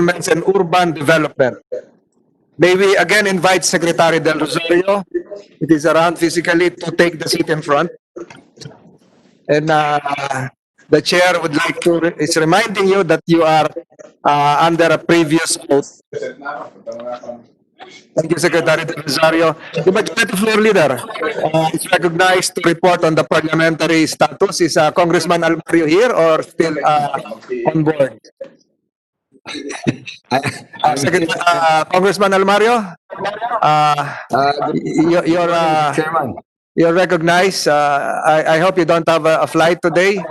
Settlements and Urban Development. May we again invite Secretary Del Rosario, it is around physically, to take the seat in front. And the chair would like to, is reminding you that you are under a previous oath. Thank you, Secretary Del Rosario. The Majority Floor Leader is recognized to report on the parliamentary status. Is Congressman Almario here or still on board? Congressman Almario, Chairman. you're recognized. I hope you don't have a flight today.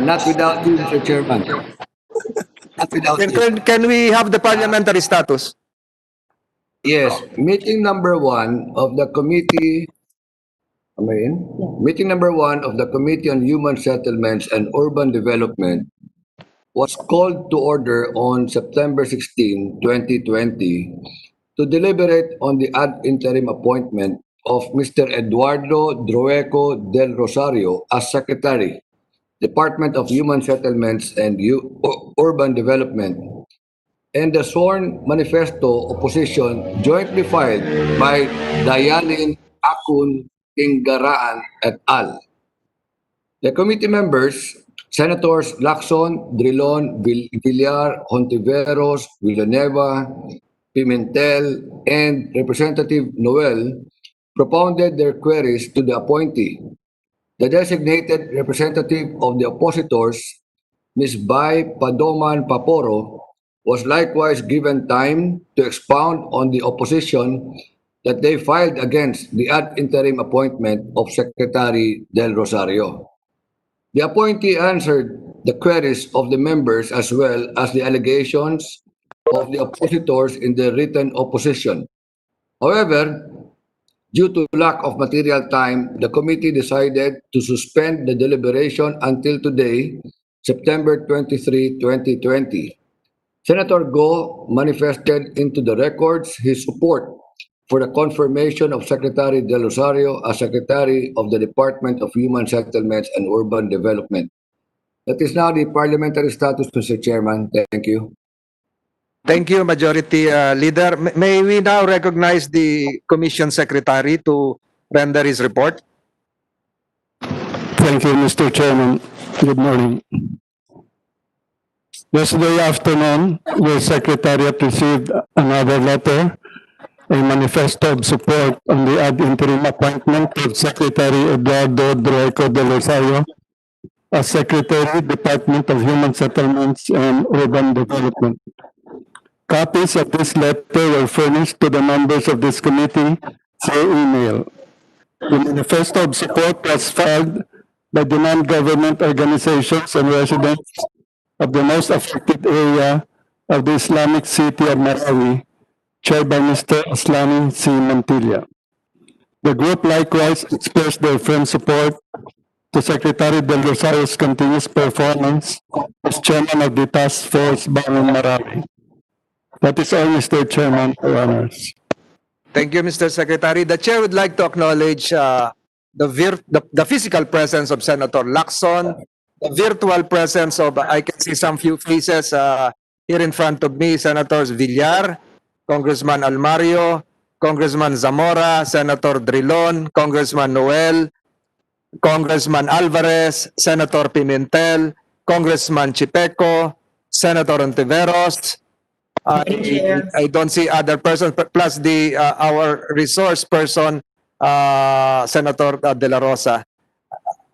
Not without you, Mr. Chairman. Not without you. Can we have the parliamentary status? Yes, meeting number 1 of the committee. Am I in? Meeting number 1 of the Committee on Human Settlements and Urban Development was called to order on September 16, 2020 to deliberate on the ad interim appointment of Mr. Eduardo Droeco del Rosario as Secretary, Department of Human Settlements and Urban Development, and the sworn manifesto opposition jointly filed by Dayalin Akun Ingaraan et al. The committee members, Senators Lacson, Drilon, Villar, Hontiveros, Villanueva, Pimentel, and Representative Noel, propounded their queries to the appointee. The designated representative of the oppositors, Ms. Bai Padoman Paporo, was likewise given time to expound on the opposition that they filed against the ad interim appointment of Secretary Del Rosario. The appointee answered the queries of the members as well as the allegations of the oppositors in the written opposition. However, due to lack of material time, the committee decided to suspend the deliberation until today, September 23, 2020. Senator Go manifested into the records his support for the confirmation of Secretary Del Rosario as Secretary of the Department of Human Settlements and Urban Development. That is now the parliamentary status, Mr. Chairman. Thank you. Thank you, Majority Leader. May we now recognize the Commission Secretary to render his report? Thank you, Mr. Chairman. Good morning. Yesterday afternoon, the Secretariat received another letter, a manifesto of support on the ad interim appointment of Secretary Eduardo Droeco del Rosario as Secretary, Department of Human Settlements and Urban Development. Copies of this letter were furnished to the members of this committee through email. The manifesto of support was filed by the non-government organizations and residents of the most affected area of the Islamic city of Marawi, chaired by Mr. Aslani C. Montilla. The group likewise expressed their firm support to Secretary Del Rosario's continuous performance as chairman of the task force Bangon Marawi. That is all, Mr. Chairman, Your Honors. Thank you, Mr. Secretary. The Chair would like to acknowledge the physical presence of Senator Lacson, the virtual presence of, I can see some few faces here in front of me, Senators Villar, Congressman Almario, Congressman Zamora, Senator Drilon, Congressman Noel, Congressman Alvarez, Senator Pimentel, Congressman Chipeco, Senator Ontiveros. I don't see other persons, plus the our resource person, Senator De La Rosa.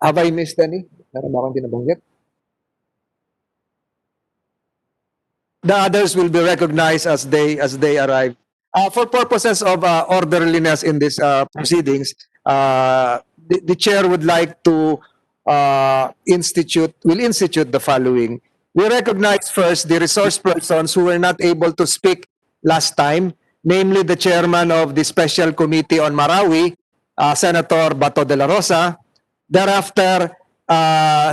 Have I missed any? Meron ba akong binabanggit? The others will be recognized as they arrive. For purposes of orderliness in these proceedings, the chair would like to institute the following. We recognize first the resource persons who were not able to speak last time, namely the chairman of the Special Committee on Marawi, Senator Bato de la Rosa. Thereafter,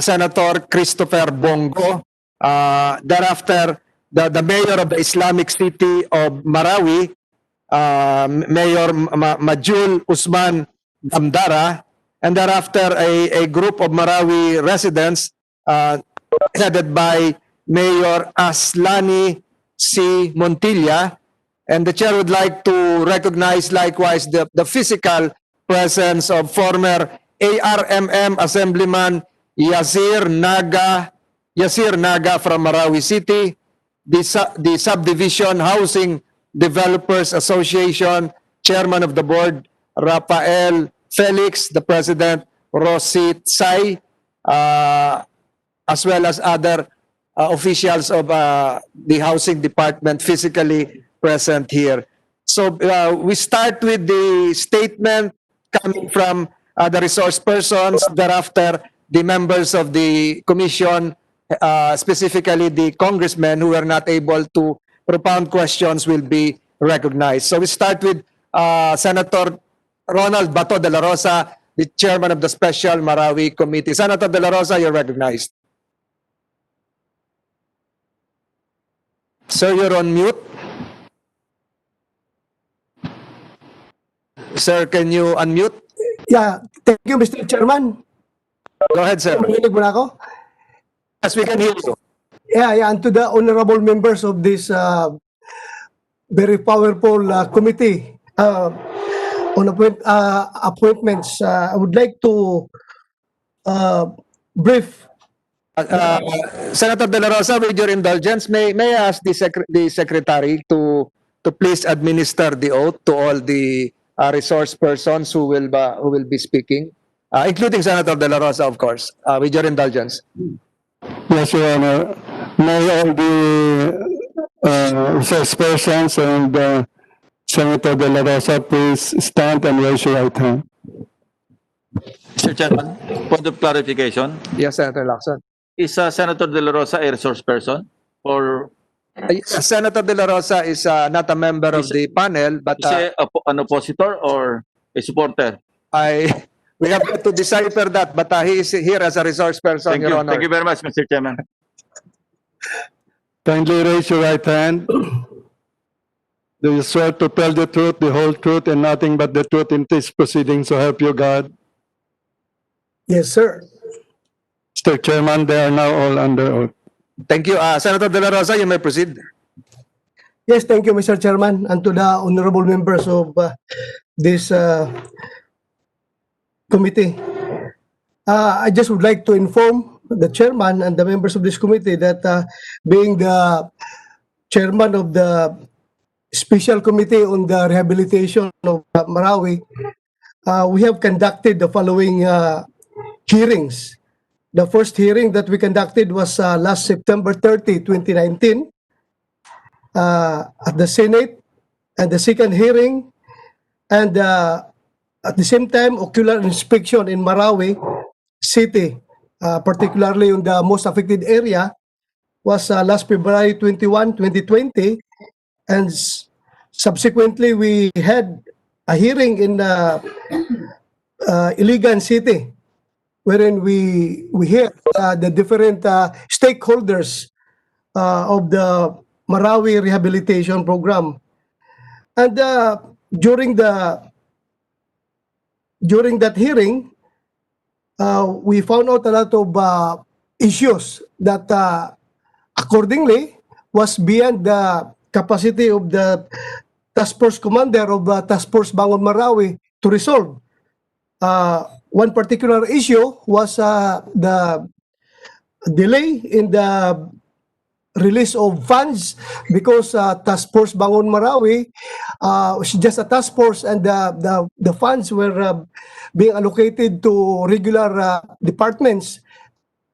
Senator Christopher Bongo. Thereafter, the mayor of the Islamic city of Marawi, Mayor Majul Usman Damdara. And thereafter, a group of Marawi residents headed by Mayor Aslani C. Montilla. And the chair would like to recognize likewise the physical presence of former ARMM Assemblyman Yasir Naga from Marawi City, the Subdivision Housing Developers Association Chairman of the Board, Rafael Felix, the President, Rosit Sai, as well as other officials of the Housing Department physically present here. So we start with the statement coming from the resource persons, thereafter the members of the commission, specifically the congressmen who were not able to propound questions will be recognized. So we start with Senator Ronald Bato de la Rosa, the chairman of the Special Marawi Committee. Senator de la Rosa, you're recognized. Sir, you're on mute. Sir, can you unmute? Yeah, thank you, Mr. Chairman. Go ahead, sir. Marinig mo na ako? Yes, we can hear you. Yeah, and to the honorable members of this very powerful committee on appointments, I would like to brief. Senator De La Rosa, with your indulgence, may I ask the secretary to please administer the oath to all the resource persons who will be speaking, including Senator De La Rosa, of course, with your indulgence. Yes, Your Honor. May all the resource persons and Senator De La Rosa please stand and raise your right hand. Mr. Chairman, point of clarification, Yes, Senator Lacson. is Senator De La Rosa a resource person? Or Senator De La Rosa is not a member of the panel, but is he an oppositor or a supporter? we have to decipher that, but he is here as a resource person, Thank Your you. Honor. Thank you very much, Mr. Chairman. Kindly raise your right hand. Do you swear to tell the truth, the whole truth, and nothing but the truth in this proceeding, so help you God? Yes, sir. Mr. Chairman, they are now all under oath. Thank you. Senator De La Rosa, you may proceed. Yes, thank you, Mr. Chairman, and to the honorable members of this committee. I just would like to inform the chairman and the members of this committee that being the chairman of the Special Committee on the Rehabilitation of Marawi, we have conducted the following hearings. The first hearing that we conducted was last September 30, 2019 at the Senate, and the second hearing, and at the same time, ocular inspection in Marawi City, particularly in the most affected area, was last February 21, 2020, and subsequently we had a hearing in Iligan City, wherein we hear the different stakeholders of the Marawi Rehabilitation Program. And during that hearing, we found out a lot of issues that accordingly was beyond the capacity of the task force commander of Task Force Bangon Marawi to resolve. One particular issue was the delay in the release of funds, because Task Force Bangon Marawi was just a task force, and the funds were being allocated to regular departments,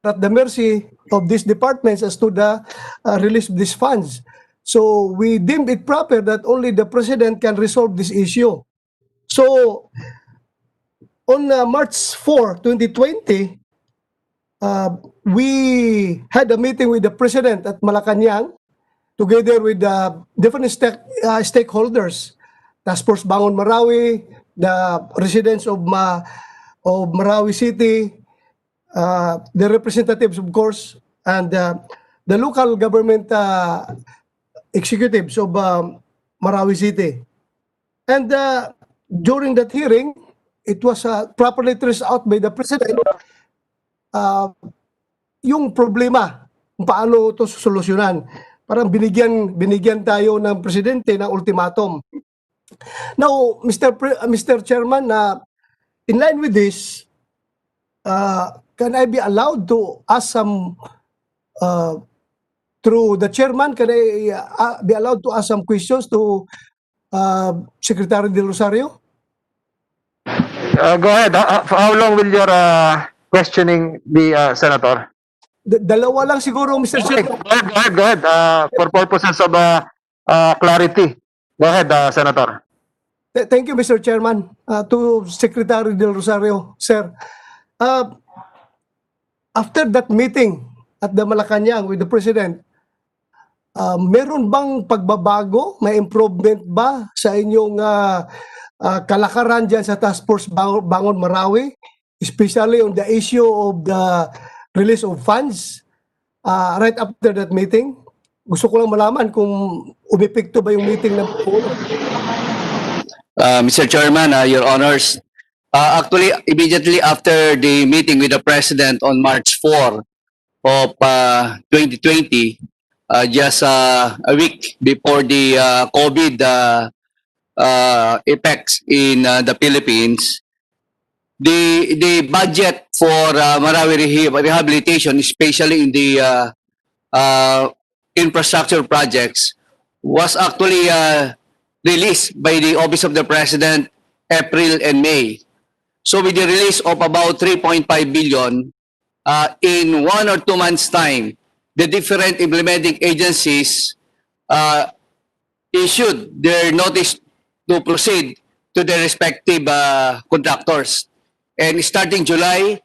at the mercy of these departments as to the release of these funds. So we deemed it proper that only the president can resolve this issue. So on March 4, 2020, we had a meeting with the president at Malacanang, together with different stakeholders, Task Force Bangon Marawi, the residents of Marawi City, the representatives, of course, and the local government executives of Marawi City. And during that hearing, it was properly traced out by the president yung problema kung paano ito solusyonan. Parang binigyan tayo ng presidente ng ultimatum. Now, Mr. Chairman, in line with this, can I be allowed to ask some, through the chairman, can I be allowed to ask some questions to Secretary Del Rosario? Go ahead. How long will your questioning be, Senator? Dalawa lang siguro, Mr. Okay, Chairman. go ahead. For purposes of clarity. Go ahead, Senator. Thank you, Mr. Chairman. To Secretary Del Rosario, sir. After that meeting at the Malacanang with the President, meron bang pagbabago? May improvement ba sa inyong kalakaran dyan sa Task Force Bangon Marawi? Especially on the issue of the release of funds right after that meeting? Gusto ko lang malaman kung umepekto ba yung meeting ng Pangulo. Mr. Chairman, Your Honors, actually, immediately after the meeting with the President on March 4 of 2020, just a week before the COVID effects in the Philippines, the budget for Marawi rehabilitation, especially in the infrastructure projects, was actually released by the Office of the President April and May. So with the release of about 3.5 billion, in 1 or 2 months' time, the different implementing agencies issued their notice to proceed to their respective contractors. And starting July,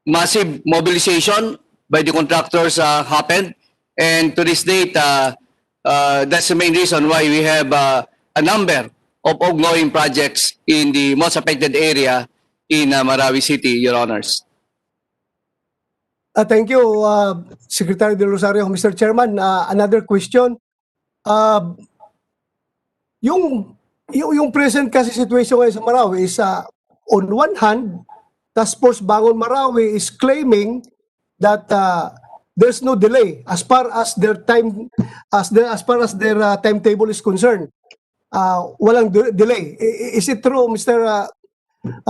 massive mobilization by the contractors happened. And to this date, that's the main reason why we have a number of ongoing projects in the most affected area in Marawi City, Your Honors. Thank you, Secretary Del Rosario. Mr. Chairman, another question. Yung present kasi situation ngayon sa Marawi is, on one hand, Task Force Bangon Marawi is claiming that there's no delay as far as their timetable is concerned. Walang delay. Is it true, Mr.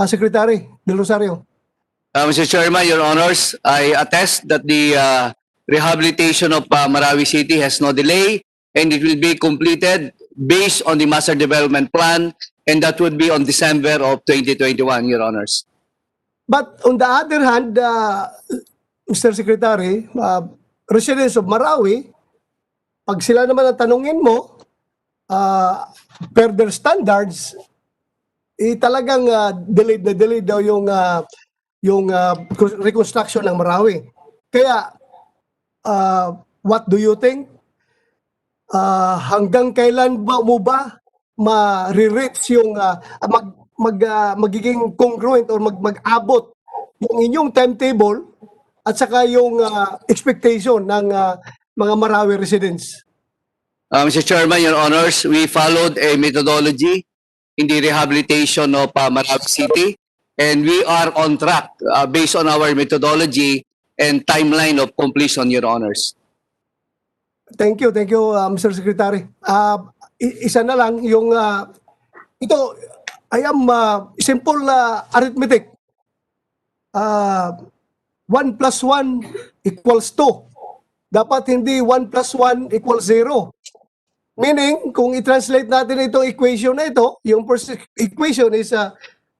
Secretary Del Rosario? Mr. Chairman, Your Honors, I attest that the rehabilitation of Marawi City has no delay and it will be completed based on the Master Development Plan, and that would be on December of 2021, Your Honors. But on the other hand, Mr. Secretary, residents of Marawi, pag sila naman ang tanungin mo, per their standards, talagang delayed daw yung reconstruction ng Marawi. Kaya, what do you think? Hanggang kailan mo ba ma-reach yung magiging congruent or mag-abot yung inyong timetable at saka yung expectation ng mga Marawi residents? Mr. Chairman, Your Honors, we followed a methodology in the rehabilitation of Marawi City, and we are on track based on our methodology and timeline of completion, Your Honors. Thank you, Mr. Secretary. Isa na lang yung ito, I am simple arithmetic. 1 plus 1 equals 2. Dapat hindi 1 plus 1 equals 0. Meaning, kung i-translate natin itong equation na ito, yung first equation is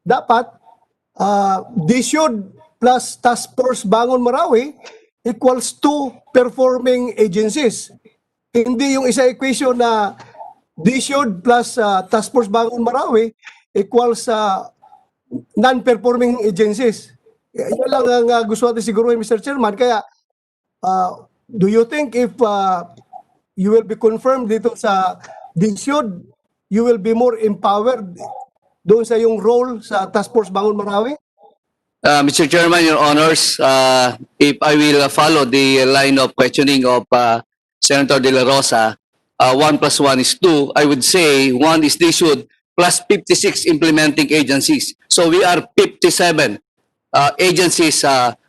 dapat DSUD plus Task Force Bangon Marawi equals 2 performing agencies. Hindi yung isa equation na DSUD plus Task Force Bangon Marawi equals non-performing agencies. Yan lang ang gusto natin siguruhin, Mr. Chairman. Kaya, do you think if you will be confirmed dito sa DSUD, you will be more empowered doon sa yung role sa Task Force Bangon Marawi? Mr. Chairman, Your Honors, if I will follow the line of questioning of Senator De La Rosa, 1 plus 1 is 2. I would say 1 is DSUD plus 56 implementing agencies. So we are 57 agencies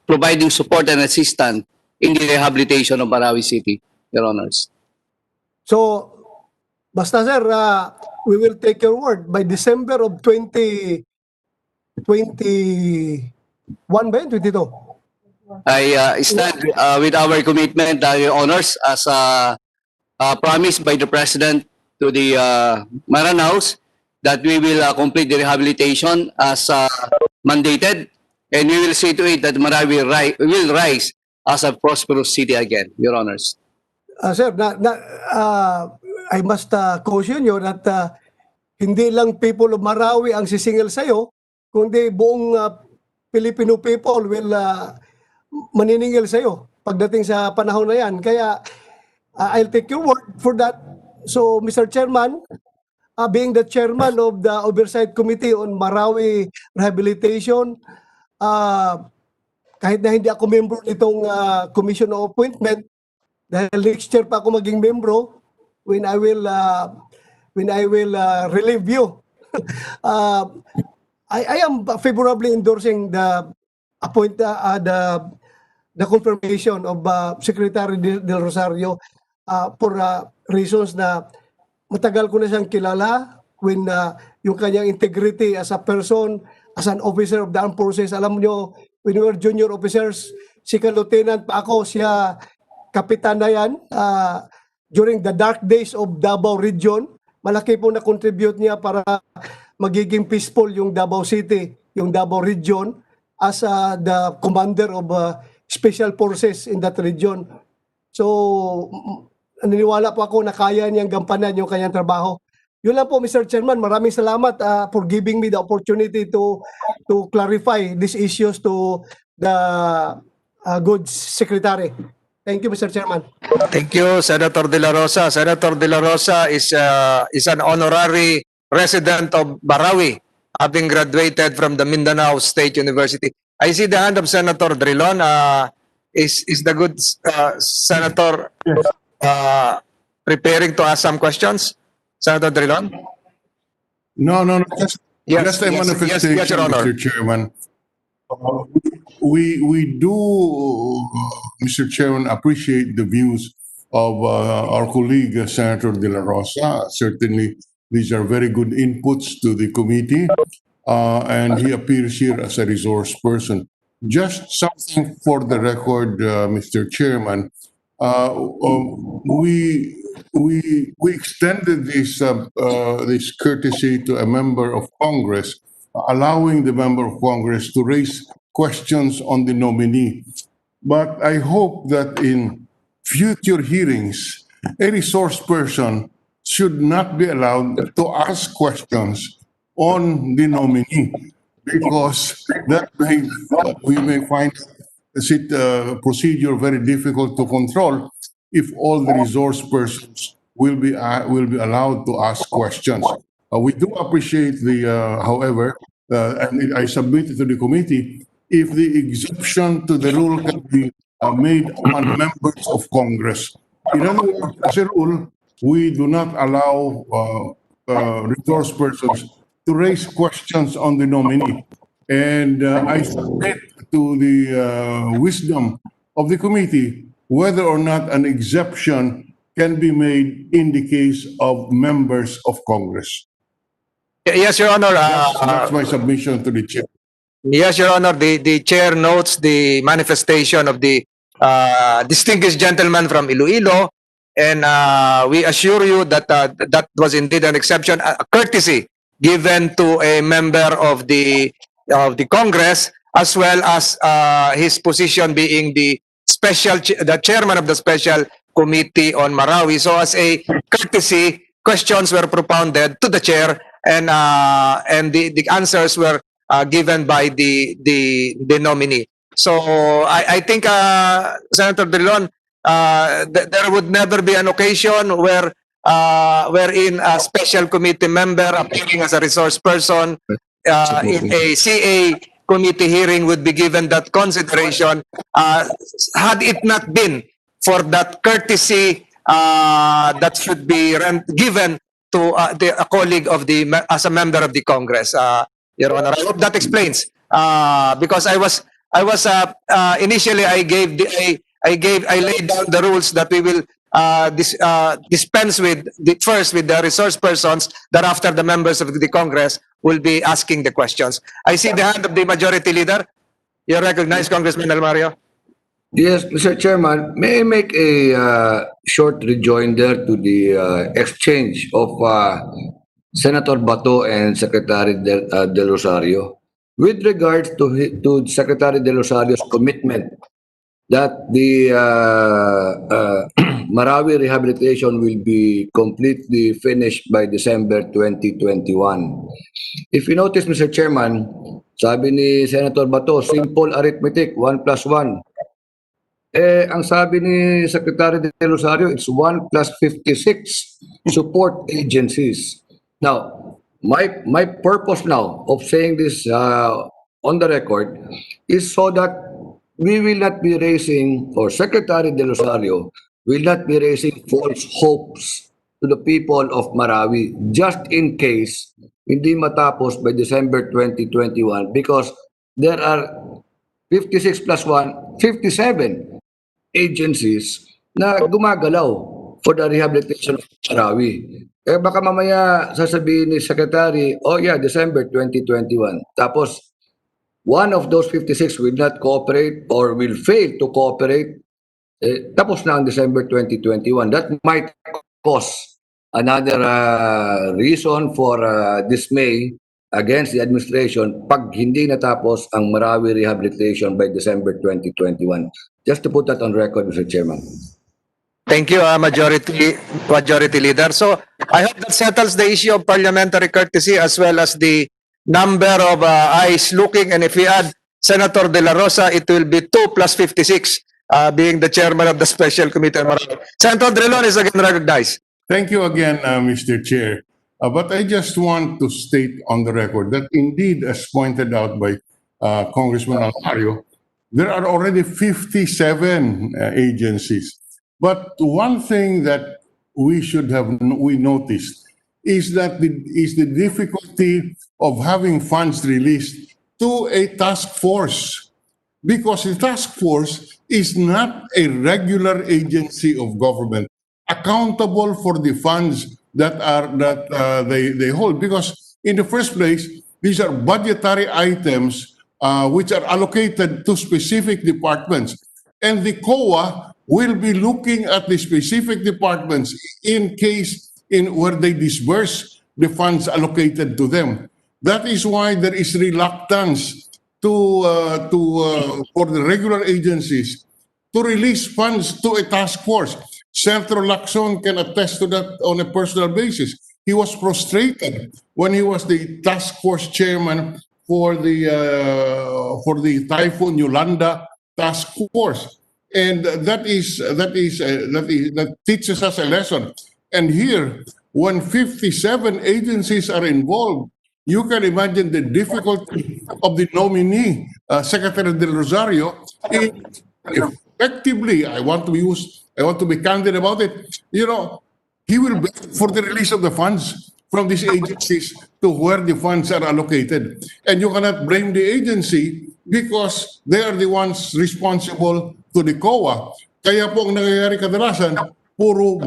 providing support and assistance in the rehabilitation of Marawi City, Your Honors. So, basta sir, we will take your word by December of 2021 ba yun? 22? I stand with our commitment, Your Honors, as promised by the President to the Maranaos, that we will complete the rehabilitation as mandated, and we will see to it that Marawi will rise as a prosperous city again, Your Honors. Sir, I must caution you that hindi lang people of Marawi ang sisingil sa'yo, kundi buong Filipino people will maniningil sa'yo pagdating sa panahon na yan. Kaya I'll take your word for that. So, Mr. Chairman, being the chairman of the Oversight Committee on Marawi Rehabilitation, kahit na hindi ako member nitong Commission of Appointment, dahil next year pa ako maging membro, when I will relieve you. I am favorably endorsing the confirmation of Secretary Del Rosario for reasons na matagal ko na siyang kilala, when yung kanyang integrity as a person, as an officer of the armed forces. Alam nyo, when we were junior officers, si Lieutenant pa ako, siya kapitan na yan. During the dark days of Davao Region, malaki po na contribute niya para magiging peaceful yung Davao City, yung Davao Region, as the commander of special forces in that region. So, naniniwala po ako na kaya niyang gampanan yung kanyang trabaho. Yun lang po, Mr. Chairman. Maraming salamat for giving me the opportunity to clarify these issues to the good secretary. Thank you, Mr. Chairman. Thank you, Senator De La Rosa. Senator De La Rosa is an honorary resident of Marawi, having graduated from the Mindanao State University. I see the hand of Senator Drilon. Is the good senator preparing to ask some questions? Senator Drilon? No. Yes, Just a yes, manifestation, yes, Your Honor. Mr. Chairman. We do, Mr. Chairman, appreciate the views of our colleague, Senator De La Rosa. Certainly, these are very good inputs to the committee, and he appears here as a resource person. Just something for the record, Mr. Chairman. We extended this courtesy to a member of Congress, allowing the member of Congress to raise questions on the nominee. But I hope that in future hearings, a resource person should not be allowed to ask questions on the nominee, because that we may find the procedure very difficult to control if all the resource persons will be allowed to ask questions. We do appreciate however, and I submitted to the committee, if the exception to the rule can be made on members of Congress. In other words, as a rule, we do not allow resource persons to raise questions on the nominee. And I submit to the wisdom of the committee whether or not an exception can be made in the case of members of Congress. Yes, Your Honor. That's my submission to the chair. Yes, Your Honor. The chair notes the manifestation of the distinguished gentleman from Iloilo, and we assure you that that was indeed an exception, a courtesy given to a member of the Congress, as well as his position being the chairman of the special committee on Marawi. So, as a courtesy, questions were propounded to the chair, and the answers were given by the nominee. So I think Senator Drilon, there would never be an occasion wherein a special committee member appearing as a resource person in a CA committee hearing would be given that consideration, had it not been for that courtesy that should be given to a colleague of as a member of the Congress. Your Honor, I hope that explains. Because I was initially I I laid down the rules that we will dispense with first with the resource persons, that after the members of the Congress will be asking the questions. I see the hand of the Majority Leader. You recognize Congressman Almario? Yes, Mr. Chairman, may I make a short rejoinder to the exchange of Senator Bato and Secretary Del Rosario with regards to Secretary Del Rosario's commitment that the Marawi rehabilitation will be completely finished by December 2021. If you notice, Mr. Chairman, sabi ni Senator Bato, simple arithmetic, 1 plus 1. Ang sabi ni Secretary De Rosario, it's 1 plus 56 support agencies. Now, my purpose now of saying this on the record is so that we will not be raising, or Secretary De Rosario will not be raising false hopes to the people of Marawi just in case hindi matapos by December 2021, because there are 56 plus 1, 57 agencies na gumagalaw for the rehabilitation of Marawi. Baka mamaya sasabihin ni Secretary, oh yeah, December 2021. Tapos, one of those 56 will not cooperate or will fail to cooperate. Tapos na ang December 2021. That might cause another reason for dismay against the administration pag hindi natapos ang Marawi rehabilitation by December 2021. Just to put that on record, Mr. Chairman. Thank you, Majority Leader. So I hope that settles the issue of parliamentary courtesy as well as the number of eyes looking. And if we add Senator De La Rosa, it will be 2 plus 56, being the chairman of the Special Committee on Marawi. Senator Drilon is again recognized. Thank you again, Mr. Chair. But I just want to state on the record that indeed, as pointed out by Congressman Almario, there are already 57 agencies. But one thing that we noticed is that the difficulty of having funds released to a task force, because the task force is not a regular agency of government accountable for the funds that they hold, because in the first place these are budgetary items which are allocated to specific departments, and the COA will be looking at the specific departments in where they disburse the funds allocated to them. That is why there is reluctance for the regular agencies to release funds to a task force. Senator Lacson can attest to that on a personal basis. He was frustrated when he was the task force chairman for the Typhoon Yolanda task force, and that teaches us a lesson. And here, when 57 agencies are involved, you can imagine the difficulty of the nominee, Secretary Del Rosario, in effectively, I want to be candid about it. You know, he will beg for the release of the funds from these agencies to where the funds are allocated. And you cannot blame the agency because they are the ones responsible to the COA. Kaya po ang nangyayari kadalasan, puro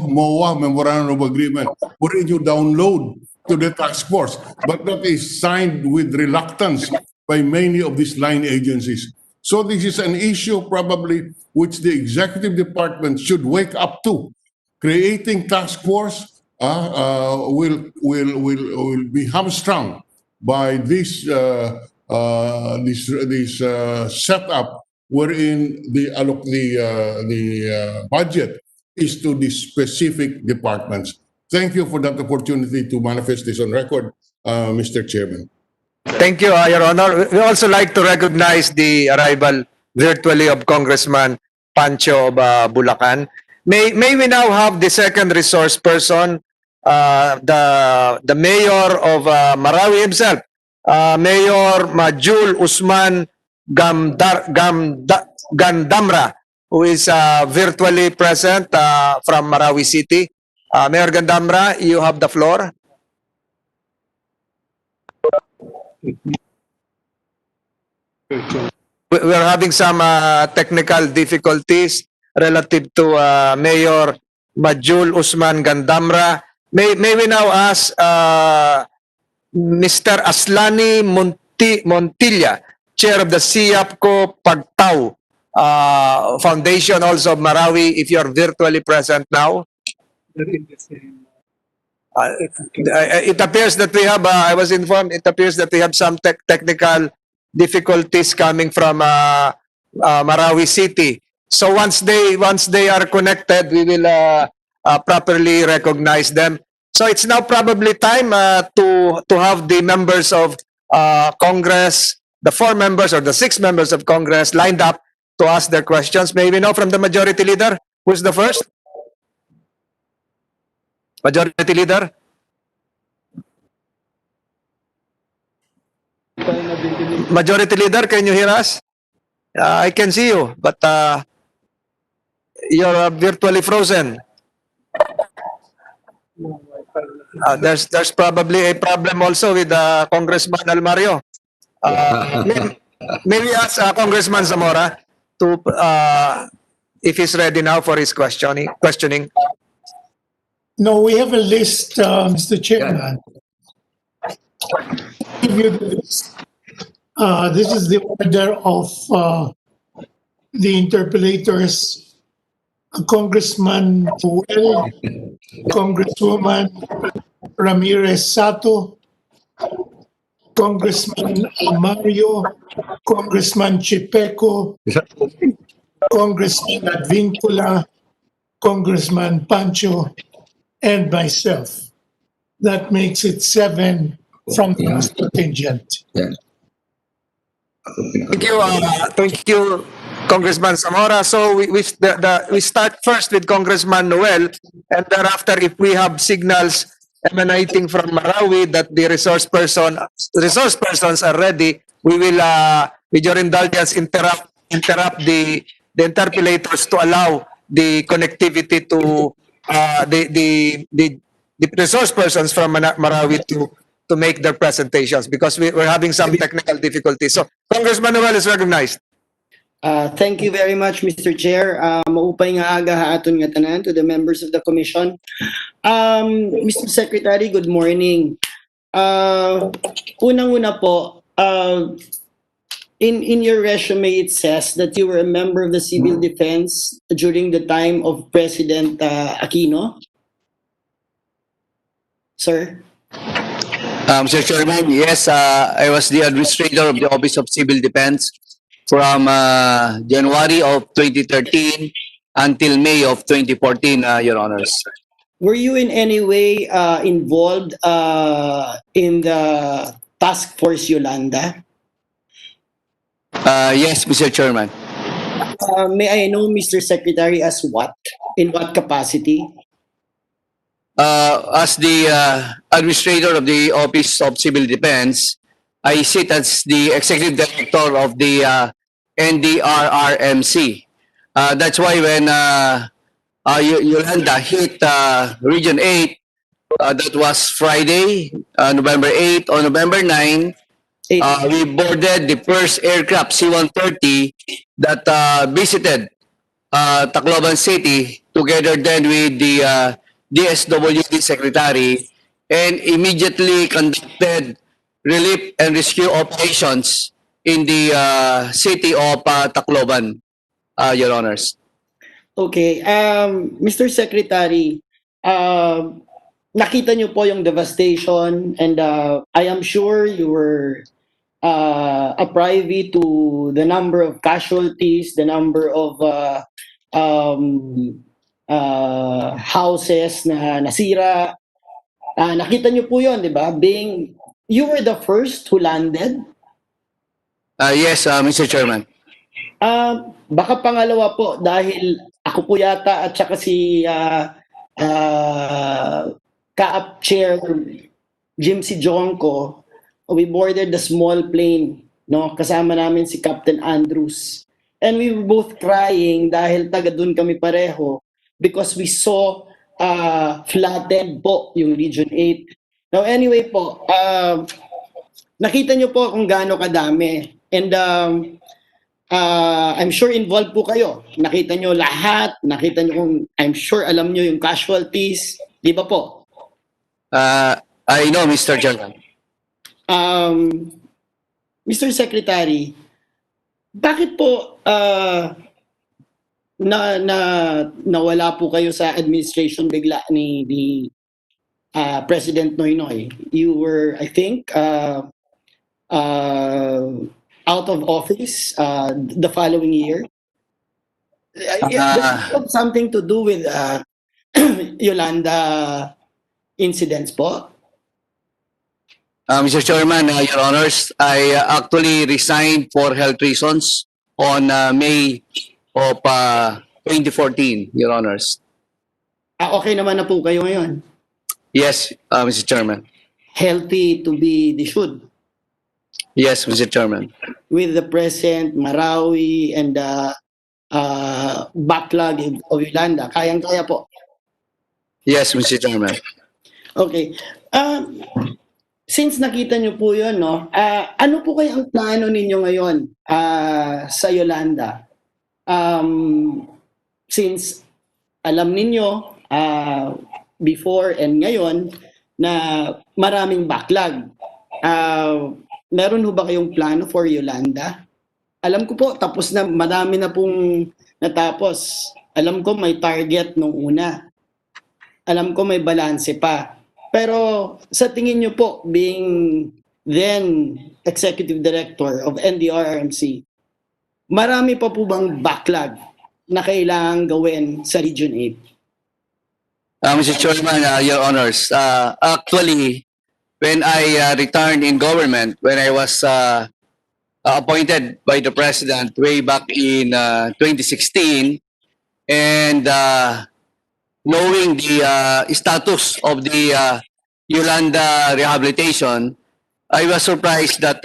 MOA, Memorandum of Agreement, puro you download to the task force. But that is signed with reluctance by many of these line agencies. So this is an issue probably which the executive department should wake up to. Creating task force will be hamstrung by this setup wherein the budget is to the specific departments. Thank you for that opportunity to manifest this on record, Mr. Chairman. Thank you, Your Honor. We also like to recognize the arrival virtually of Congressman Pancho of Bulacan. May we now have the second resource person, the mayor of Marawi himself, Mayor Majul Usman Gandamra, who is virtually present from Marawi City. Mayor Gandamra, you have the floor. we're having some technical difficulties relative to Mayor Majul Usman Gandamra. May we now ask Mr. Aslani Montilla, Chair of the SIAPCO Pagtao Foundation, also of Marawi, if you are virtually present now. It appears that we have, I was informed, it appears that we have some technical difficulties coming from Marawi City. So once they are connected, we will properly recognize them. So it's now probably time to have the members of Congress, the 4 members or the 6 members of Congress lined up to ask their questions. May we know from the Majority Leader, who's the first? Majority Leader? Majority Leader, can you hear us? I can see you, but you're virtually frozen. There's probably a problem also with Congressman Almario. May we ask Congressman Zamora to if he's ready now for his questioning? No, we have a list, Mr. Chairman. Give you the list. This is the order of the interpellators: Congressman Joel, Congresswoman Ramirez Sato, Congressman Mario, Congressman Chipeco, Congressman Advincula, Congressman Pancho, and myself. That makes it 7 from the contingent. Yeah. Thank you, Congressman Zamora. So we start first with Congressman Noel, and thereafter, if we have signals emanating from Marawi that the resource persons are ready, we will, with your indulgence, interrupt the interpellators to allow the connectivity to the resource persons from Marawi to make their presentations, because we're having some technical difficulties. So Congressman Noel is recognized. Thank you very much, Mr. Chair. Maupay nga aga haaton nga tanan to the members of the commission. Mr. Secretary, good morning. Unang-una po, in your resume it says that you were a member of the Civil Defense during the time of President Aquino. Sir? Mr. Chairman, yes, I was the administrator of the Office of Civil Defense from January of 2013 until May of 2014, Your Honors. Were you in any way involved in the Task Force Yolanda? Yes, Mr. Chairman. May I know, Mr. Secretary, as what? In what capacity? As the administrator of the Office of Civil Defense, I sit as the executive director of the NDRRMC. That's why when Yolanda hit Region 8, that was Friday, November 8. On November 9, we boarded the first aircraft, C-130, that visited Tacloban City together then with the DSWD Secretary, and immediately conducted relief and rescue operations in the city of Tacloban, Your Honors. Okay. Mr. Secretary, nakita niyo po yung devastation, and I am sure you were privy to the number of casualties, the number of houses na nasira. Nakita niyo po yun, di ba? You were the first who landed. Yes, Mr. Chairman. Baka pangalawa po, dahil ako po yata at saka si Kaap Chair Jim C. Jonko, we boarded the small plane, no? Kasama namin si Captain Andrews. And we were both crying dahil taga doon kami pareho, because we saw flattened po yung Region 8. Now anyway po, nakita nyo po kung gaano kadami. And I'm sure involved po kayo. Nakita nyo lahat, nakita nyo kung, I'm sure alam nyo yung casualties, di ba po? I know, Mr. Chairman. Mr. Secretary, bakit po nawala po kayo sa administration bigla ni President Noynoy? You were, I think, out of office the following year. Does it have something to do with Yolanda incidents po? Mr. Chairman, Your Honors, I actually resigned for health reasons on May of 2014, Your Honors. Okay naman na po kayo ngayon. Yes, Mr. Chairman. Healthy to be the should. Yes, Mr. Chairman. With the present Marawi and the backlog of Yolanda, kayang-kaya po. Yes, Mr. Chairman. Okay. Since nakita nyo po yun, no, ano po kayo ang plano ninyo ngayon sa Yolanda? Since alam ninyo before and ngayon na maraming backlog, meron ho ba kayong plano for Yolanda? Alam ko po, tapos na, marami na pong natapos. Alam ko may target nung una. Alam ko may balanse pa. Pero sa tingin nyo po, being then Executive Director of NDRRMC, marami pa po bang backlog na kailangan gawin sa Region 8? Mr. Chairman, Your Honors, actually, when I returned in government, when I was appointed by the President way back in 2016, and knowing the status of the Yolanda rehabilitation, I was surprised that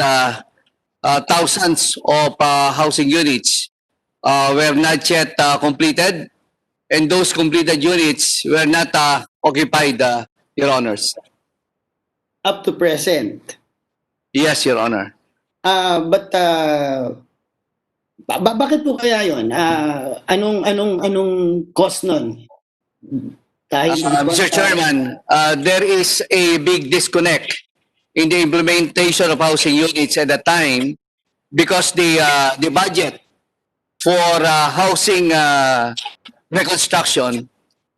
thousands of housing units were not yet completed, and those completed units were not occupied, Your Honors. Up to present. Yes, Your Honor. But bakit po kaya yun? Anong cost nun? Mr. Chairman, there is a big disconnect in the implementation of housing units at that time because the budget for housing reconstruction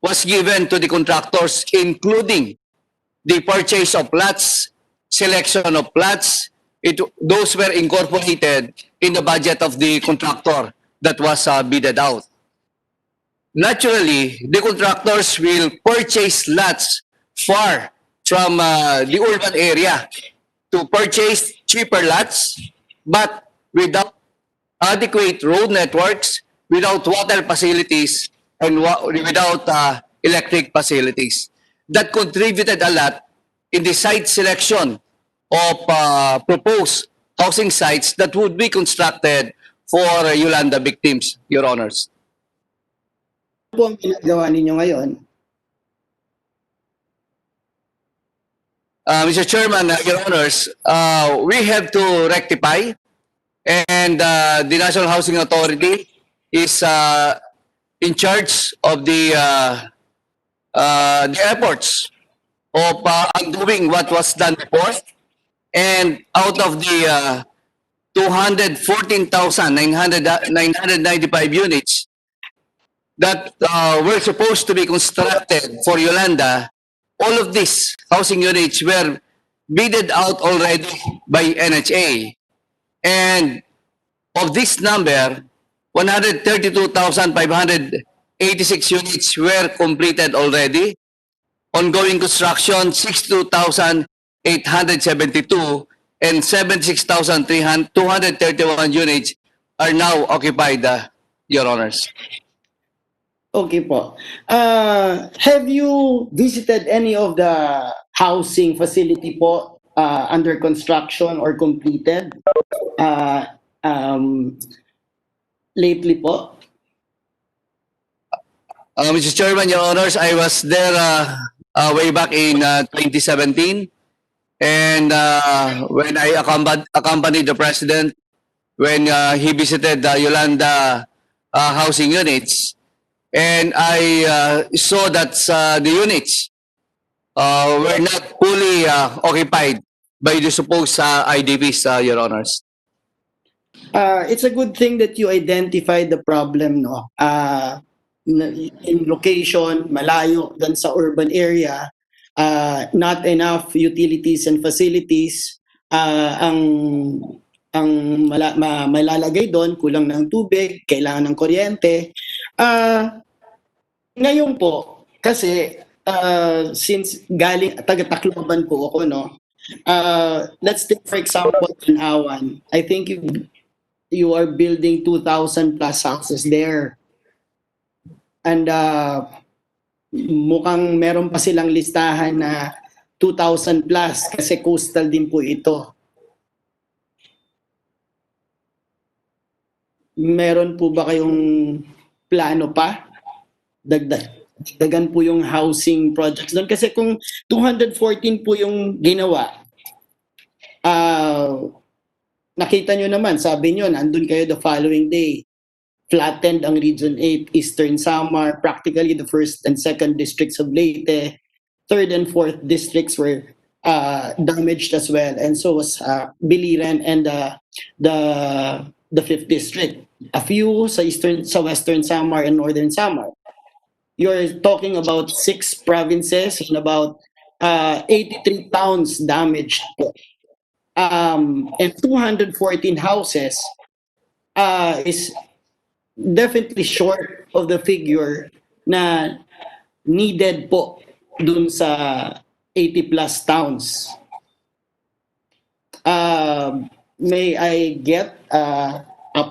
was given to the contractors, including the purchase of plots, selection of plots. Those were incorporated in the budget of the contractor that was bidded out. Naturally, the contractors will purchase lots far from the urban area to purchase cheaper lots, but without adequate road networks, without water facilities, and without electric facilities. That contributed a lot in the site selection of proposed housing sites that would be constructed for Yolanda victims, Your Honors. Ano po ang ginagawa ninyo ngayon? Mr. Chairman, Your Honors, we have to rectify, and the National Housing Authority is in charge of the efforts of undoing what was done before. And out of the 214,995 units that were supposed to be constructed for Yolanda, all of these housing units were bidded out already by NHA. And of this number, 132,586 units were completed already. Ongoing construction, 62,872, and 76,231 units are now occupied, Your Honors. Okay po. Have you visited any of the housing facility po under construction or completed lately po? Mr. Chairman, Your Honors, I was there way back in 2017, and when I accompanied the President when he visited the Yolanda housing units, and I saw that the units were not fully occupied by the supposed IDPs, Your Honors. It's a good thing that you identified the problem, no? In location, malayo dun sa urban area, not enough utilities and facilities, ang malalagay doon, kulang ng tubig, kailangan ng kuryente. Ngayon po, kasi since galing taga-Tacloban po ako, no? Let's take for example Tanawan. I think you are building 2,000 plus houses there. And mukhang meron pa silang listahan na 2,000 plus kasi coastal din po ito. Meron po ba kayong plano pa? Dagdagan po yung housing projects doon. Kasi kung 214 po yung ginawa, nakita nyo naman, sabi nyo, nandun kayo the following day. Flattened ang Region 8, Eastern Samar, practically the 1st and 2nd districts of Leyte. 3rd and 4th districts were damaged as well. And so was Biliran and the 5th district. A few sa Western Samar and Northern Samar. You're talking about 6 provinces and about 83 towns damaged. And 214 houses is definitely short of the figure na needed po dun sa 80 plus towns. May I get a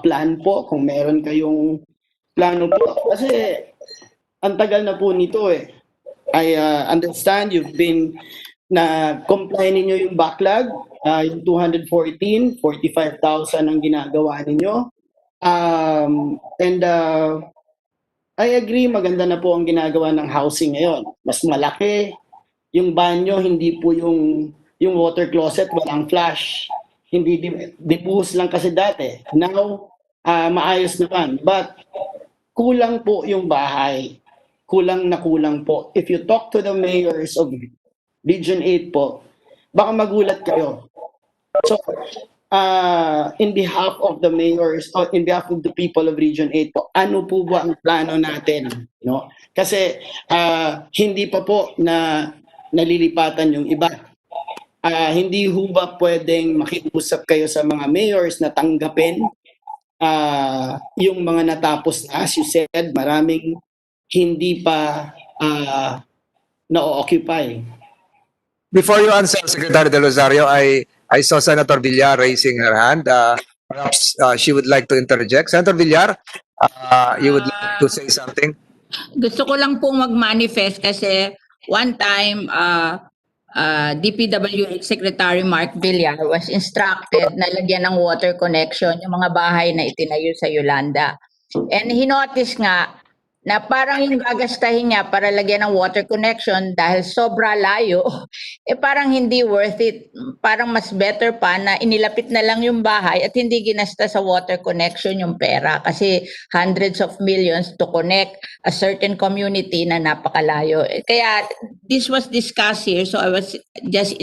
plan po kung meron kayong plano po? Kasi ang tagal na po nito eh. I understand you've been na comply ninyo yung backlog, yung 214, 45,000 ang ginagawa ninyo. And I agree, maganda na po ang ginagawa ng housing ngayon. Mas malaki. Yung banyo, hindi po yung water closet, walang flush. Hindi dibuhos lang kasi dati. Now, maayos naman. But kulang po yung bahay. Kulang na kulang po. If you talk to the mayors of Region 8 po, baka magulat kayo. So, in behalf of the mayors, or in behalf of the people of Region 8 po, ano po ba ang plano natin? No? Kasi hindi pa po na nalilipatan yung iba. Hindi ho ba pwedeng makiusap kayo sa mga mayors na tanggapin yung mga natapos na, as you said, maraming hindi pa na-occupy. Before you answer, Secretary De Rosario, I saw Senator Villar raising her hand. Perhaps she would like to interject. Senator Villar, you would like to say something? Gusto ko lang pong mag-manifest kasi one time DPWH Secretary Mark Villar was instructed na lagyan ng water connection yung mga bahay na itinayo sa Yolanda. And he noticed nga na parang yung gagastahin niya para lagyan ng water connection dahil sobra layo, parang hindi worth it. Parang mas better pa na inilapit na lang yung bahay at hindi ginasta sa water connection yung pera kasi hundreds of millions to connect a certain community na napakalayo. Kaya this was discussed here, so I was just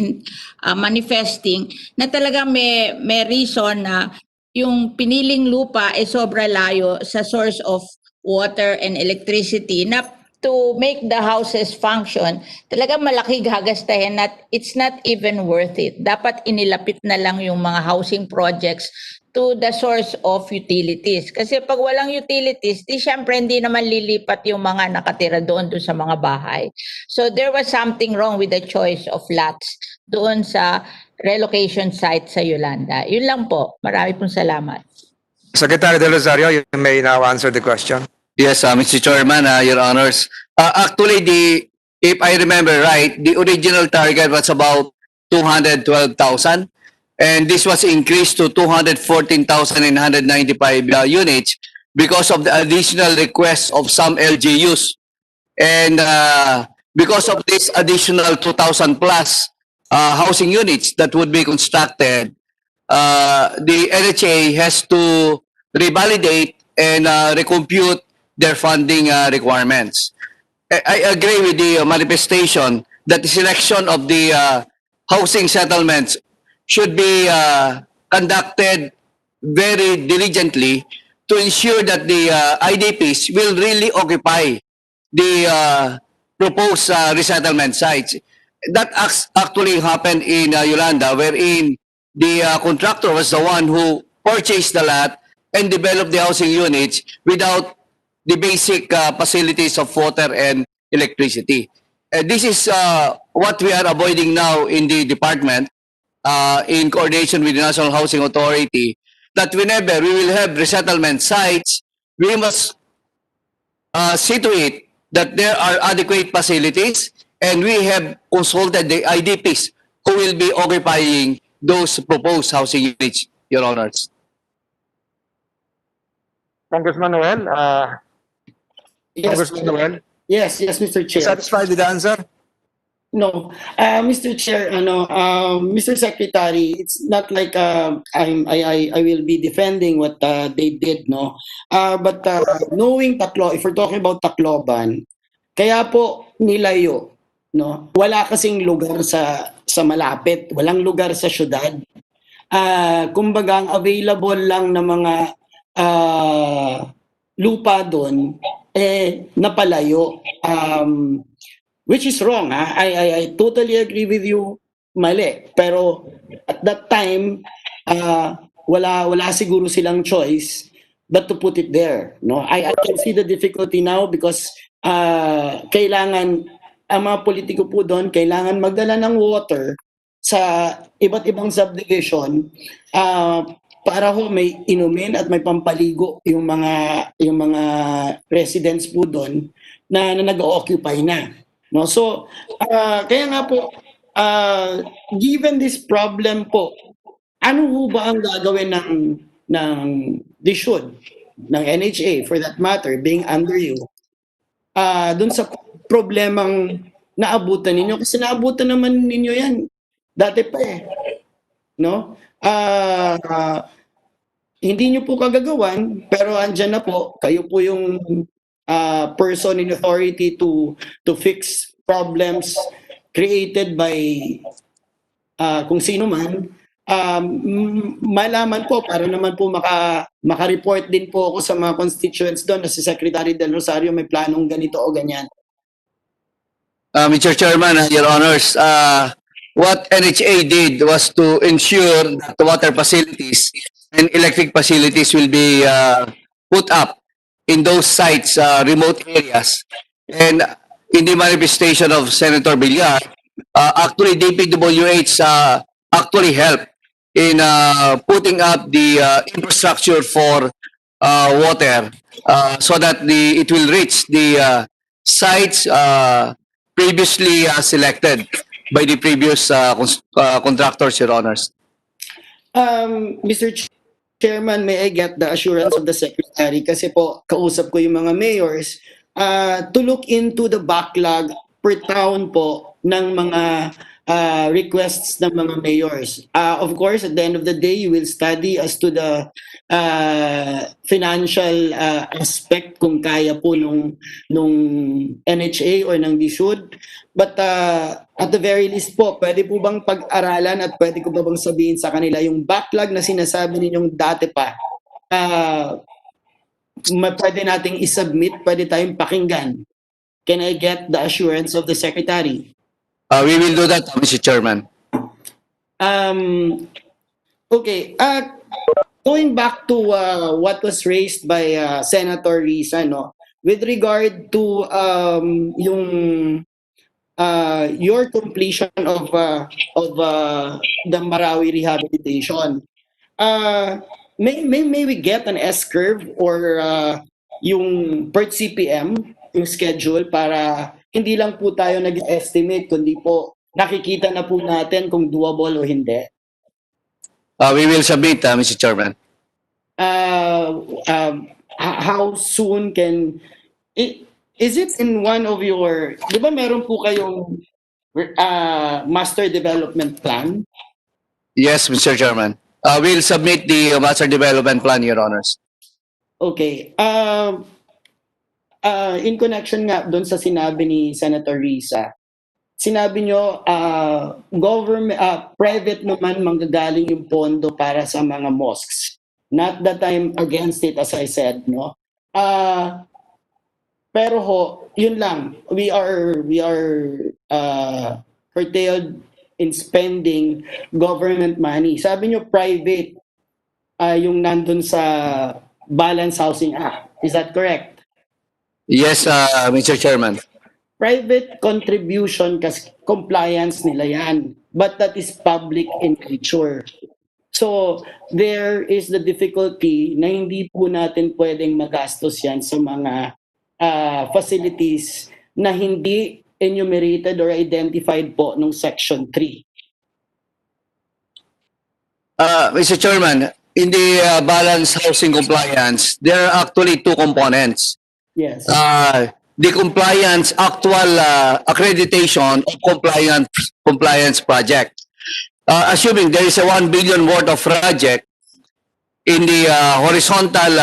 manifesting na talaga may reason na yung piniling lupa ay sobra layo sa source of water and electricity na to make the houses function, talagang malaki gagastahin at it's not even worth it. Dapat inilapit na lang yung mga housing projects to the source of utilities. Kasi pag walang utilities, di syempre hindi naman lilipat yung mga nakatira doon sa mga bahay. So there was something wrong with the choice of lots doon sa relocation site sa Yolanda. Yun lang po. Marami pong salamat. Secretary De Rosario, you may now answer the question. Yes, Mr. Chairman, Your Honors. Actually, if I remember right, the original target was about 212,000, and this was increased to 214,995 units because of the additional requests of some LGUs. And because of this additional 2,000 plus housing units that would be constructed, the NHA has to revalidate and recompute their funding requirements. I agree with the manifestation that the selection of the housing settlements should be conducted very diligently to ensure that the IDPs will really occupy the proposed resettlement sites. That actually happened in Yolanda, wherein the contractor was the one who purchased the lot and developed the housing units without the basic facilities of water and electricity. This is what we are avoiding now in the department in coordination with the National Housing Authority, that whenever we will have resettlement sites, we must see to it that there are adequate facilities and we have consulted the IDPs who will be occupying those proposed housing units, Your Honors. Congressman Noel, Yes, Congressman Noel, yes, Mr. Chair. satisfied with the answer? No, Mr. Chair, Mr. Secretary, it's not like I will be defending what they did, no. But knowing if we're talking about Tacloban, kaya po nilayo, no. Wala kasing lugar sa malapit, walang lugar sa syudad. Kumbaga ang available lang na mga lupa doon napalayo. Which is wrong. I totally agree with you. Mali. Pero at that time, wala siguro silang choice but to put it there. No, I can see the difficulty now because kailangan ang mga politiko po doon kailangan magdala ng water sa iba't ibang subdivision para ho may inumin at may pampaligo yung mga residents po doon na nag-occupy na. No, so kaya nga po given this problem po, ano ho ba ang gagawin ng HSUD, ng NHA for that matter, being under you, dun sa problemang naabutan ninyo? Kasi naabutan naman ninyo yan dati pa no? Hindi nyo po kagagawan, pero andyan na po, kayo po yung person in authority to fix problems created by kung sino man. Malaman po para naman po maka-report din po ako sa mga constituents doon na si Secretary Del Rosario may planong ganito o ganyan. Mr. Chairman, Your Honors, what NHA did was to ensure that the water facilities and electric facilities will be put up in those sites, remote areas. And in the manifestation of Senator Villar, actually DPWH actually helped in putting up the infrastructure for water so that it will reach the sites previously selected by the previous contractors, Your Honors. Mr. Chairman, may I get the assurance of the Secretary kasi po kausap ko yung mga mayors to look into the backlog per town po ng mga requests ng mga mayors. Of course, at the end of the day, you will study as to the financial aspect kung kaya po nung NHA or ng DSUD. But at the very least po, pwede po bang pag-aralan at pwede ko ba bang sabihin sa kanila yung backlog na sinasabi ninyong dati pa, pwede nating isubmit, pwede tayong pakinggan. Can I get the assurance of the Secretary? We will do that, Mr. Chairman. Okay. Going back to what was raised by Senator Risa, no, with regard to your completion of the Marawi rehabilitation, may we get an S-curve or yung per CPM, yung schedule para hindi lang po tayo nag-estimate kundi po nakikita na po natin kung doable o hindi? We will submit, Mr. Chairman. How soon can is it in one of your, di ba meron po kayong master development plan? Yes, Mr. Chairman. will submit the master development plan, Your Honors. Okay. In connection nga doon sa sinabi ni Senator Risa, sinabi nyo, government, private naman manggagaling yung pondo para sa mga mosques. Not that I'm against it, as I said, no? Pero ho, yun lang. We are curtailed in spending government money. Sabi nyo private, yung nandun sa Balance Housing Act. Is that correct? Yes, Mr. Chairman. Private contribution kasi compliance nila yan. But that is public in nature. So, there is the difficulty na hindi po natin pwedeng magastos yan sa mga facilities na hindi enumerated or identified po nung Section 3. Mr. Chairman, in the balance housing compliance, there are actually two components. Yes. The compliance actual accreditation of compliance project. Assuming there is a 1 billion worth of project in the horizontal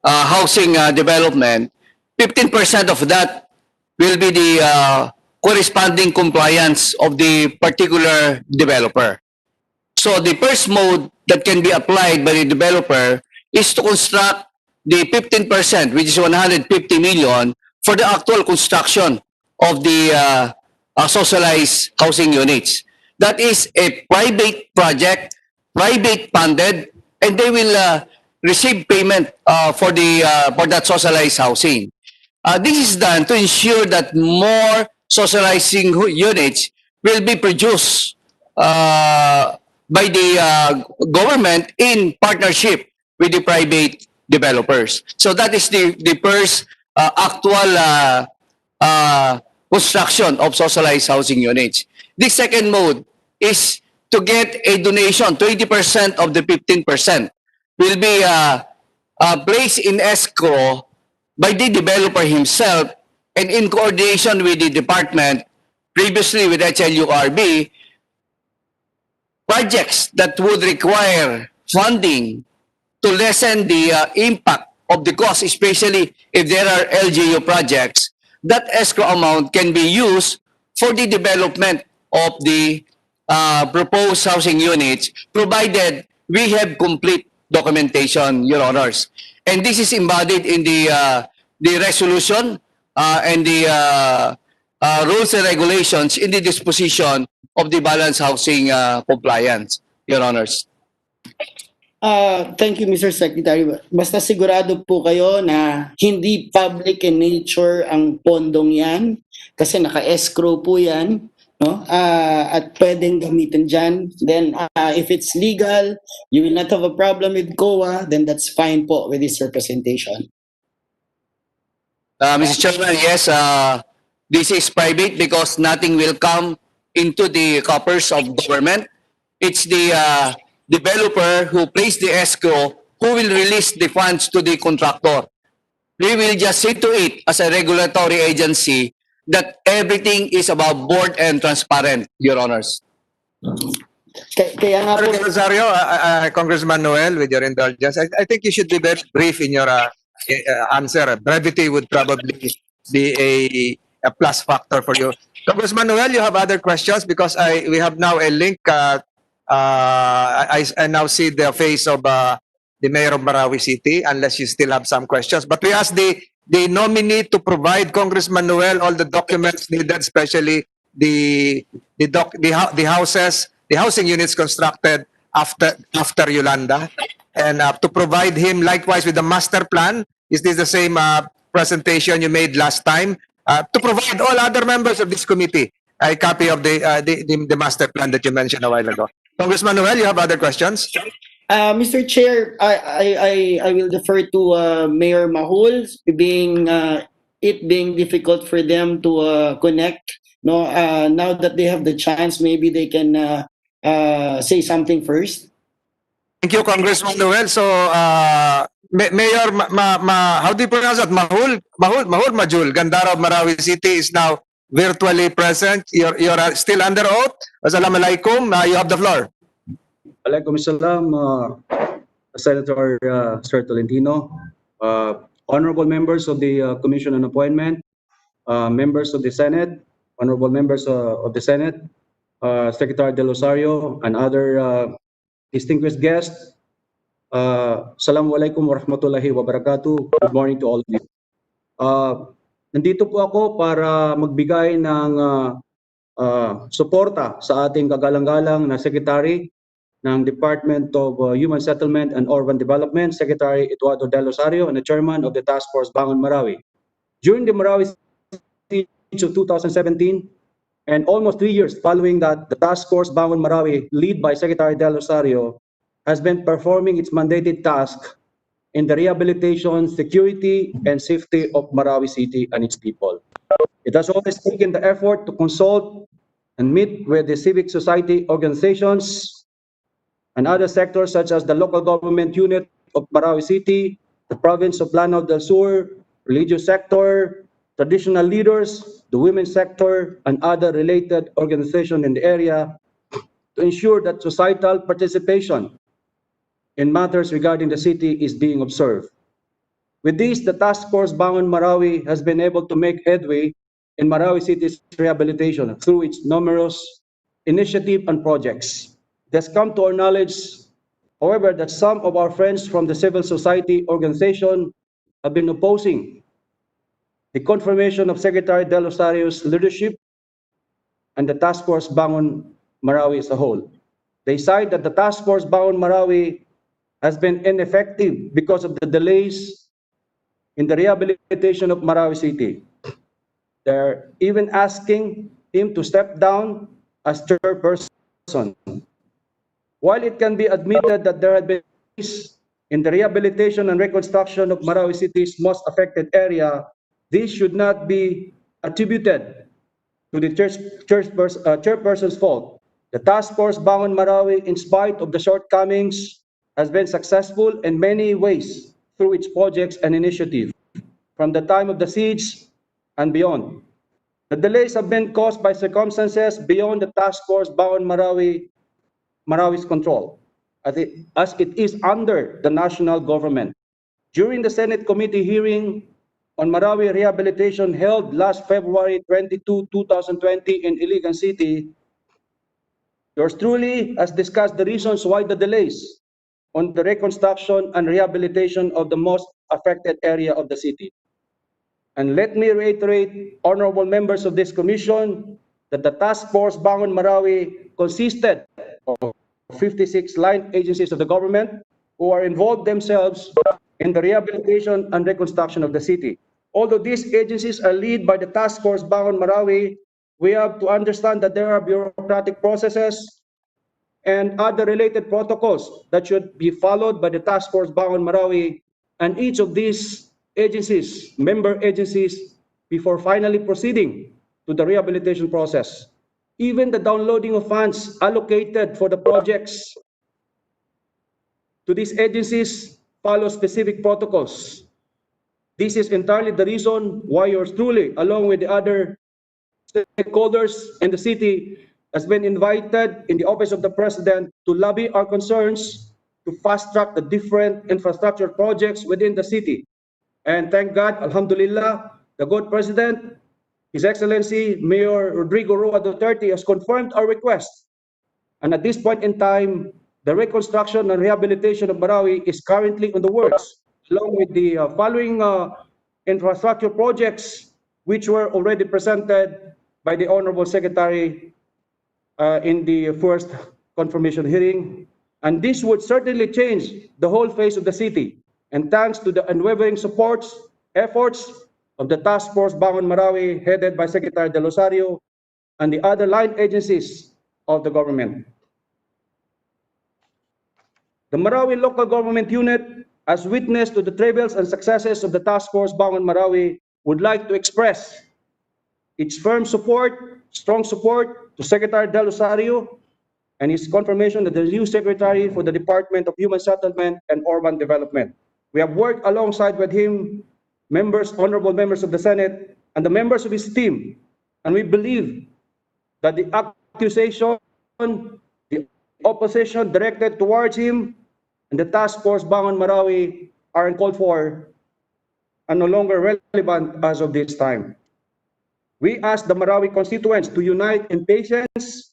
housing development, 15% of that will be the corresponding compliance of the particular developer. So the first mode that can be applied by the developer is to construct the 15%, which is 150 million, for the actual construction of the socialized housing units. That is a private project, private funded, and they will receive payment for that socialized housing. This is done to ensure that more socializing units will be produced by the government in partnership with the private developers. So that is the first actual construction of socialized housing units. The second mode is to get a donation. 20% of the 15% will be placed in escrow by the developer himself and in coordination with the department, previously with HLURB, projects that would require funding to lessen the impact of the cost, especially if there are LGU projects, that escrow amount can be used for the development of the proposed housing units, provided we have complete documentation, Your Honors. And this is embodied in the resolution and the rules and regulations in the disposition of the balance housing compliance, Your Honors. Thank you, Mr. Secretary. Basta sigurado po kayo na hindi public in nature ang pondong yan kasi naka-escrow po yan, no? At pwedeng gamitin dyan. Then, if it's legal, you will not have a problem with COA, then that's fine po with this representation. Mr. Chairman, yes, this is private because nothing will come into the coffers of government. It's the developer who placed the escrow who will release the funds to the contractor. We will just see to it as a regulatory agency that everything is above board and transparent, Your Honors. Kaya nga po, Rosario, Congressman Noel, with your indulgence, I think you should be very brief in your answer. Brevity would probably be a plus factor for you. Congressman Noel, you have other questions because we have now a link. I now see the face of the mayor of Marawi City, unless you still have some questions. But we ask the nominee to provide Congressman Noel all the documents needed, especially the housing units constructed after Yolanda, and to provide him likewise with the master plan. Is this the same presentation you made last time? To provide all other members of this committee a copy of the master plan that you mentioned a while ago. Congressman Noel, you have other questions? Mr. Chair, I will defer to Mayor Mahul, being it being difficult for them to connect. No, now that they have the chance, maybe they can say something first. Thank you, Congressman Noel. So, Mayor, how do you pronounce that? Mahul Majul, Gandara of Marawi City, is now virtually present. You're still under oath. Assalamualaikum. You have the floor. Alaikum salam, Senator Sir Tolentino, honorable members of the Commission on Appointment, members of the Senate, honorable members of the Senate, Secretary Del Rosario, and other distinguished guests. Assalamualaikum warahmatullahi wabarakatuh. Good morning to all of you. Nandito po ako para magbigay ng suporta sa ating kagalang-galang na Secretary ng Department of Human Settlement and Urban Development, Secretary Eduardo Del Rosario, and the Chairman of the Task Force Bangon Marawi. During the Marawi siege of 2017, and almost 3 years following that, the Task Force Bangon Marawi, led by Secretary Del Rosario, has been performing its mandated task in the rehabilitation, security, and safety of Marawi City and its people. It has always taken the effort to consult and meet with the civic society organizations and other sectors such as the local government unit of Marawi City, the province of Lanao del Sur, religious sector, traditional leaders, the women's sector, and other related organizations in the area to ensure that societal participation in matters regarding the city is being observed. With this, the Task Force Bangon Marawi has been able to make headway in Marawi City's rehabilitation through its numerous initiatives and projects. It has come to our knowledge, however, that some of our friends from the civil society organization have been opposing the confirmation of Secretary Del Rosario's leadership and the Task Force Bangon Marawi as a whole. They cite that the Task Force Bangon Marawi has been ineffective because of the delays in the rehabilitation of Marawi City. They're even asking him to step down as chairperson. While it can be admitted that there have been delays in the rehabilitation and reconstruction of Marawi City's most affected area, this should not be attributed to the chairperson's fault. The Task Force Bangon Marawi, in spite of the shortcomings, has been successful in many ways through its projects and initiatives from the time of the siege and beyond. The delays have been caused by circumstances beyond the Task Force Bangon Marawi's control, as it is under the national government. During the Senate committee hearing on Marawi rehabilitation held last February 22, 2020 in Iligan City, yours truly has discussed the reasons why the delays on the reconstruction and rehabilitation of the most affected area of the city. And let me reiterate, honorable members of this commission, that the Task Force Bangon Marawi consisted of 56 line agencies of the government who are involved themselves in the rehabilitation and reconstruction of the city. Although these agencies are led by the Task Force Bangon Marawi, we have to understand that there are bureaucratic processes and other related protocols that should be followed by the Task Force Bangon Marawi, and each of these agencies, member agencies, before finally proceeding to the rehabilitation process. Even the downloading of funds allocated for the projects to these agencies follow specific protocols. This is entirely the reason why yours truly, along with the other stakeholders in the city, has been invited in the office of the president to lobby our concerns to fast track the different infrastructure projects within the city. And thank God, Alhamdulillah, the good president, His Excellency Mayor Rodrigo Roa Duterte, has confirmed our request. And at this point in time, the reconstruction and rehabilitation of Marawi is currently in the works, along with the following infrastructure projects, which were already presented by the Honorable Secretary in the first confirmation hearing. And this would certainly change the whole face of the city. And thanks to the unwavering efforts of the Task Force Bangon Marawi, headed by Secretary Del Rosario, and the other line agencies of the government. The Marawi local government unit, as witness to the travails and successes of the Task Force Bangon Marawi, would like to express its firm support, strong support to Secretary Del Rosario and his confirmation that the new Secretary for the Department of Human Settlement and Urban Development. We have worked alongside with him, honorable members of the Senate, and the members of his team, and we believe that the accusation, the opposition directed towards him and the task force Bangon Marawi are uncalled for and no longer relevant as of this time. We ask the Marawi constituents to unite in patience,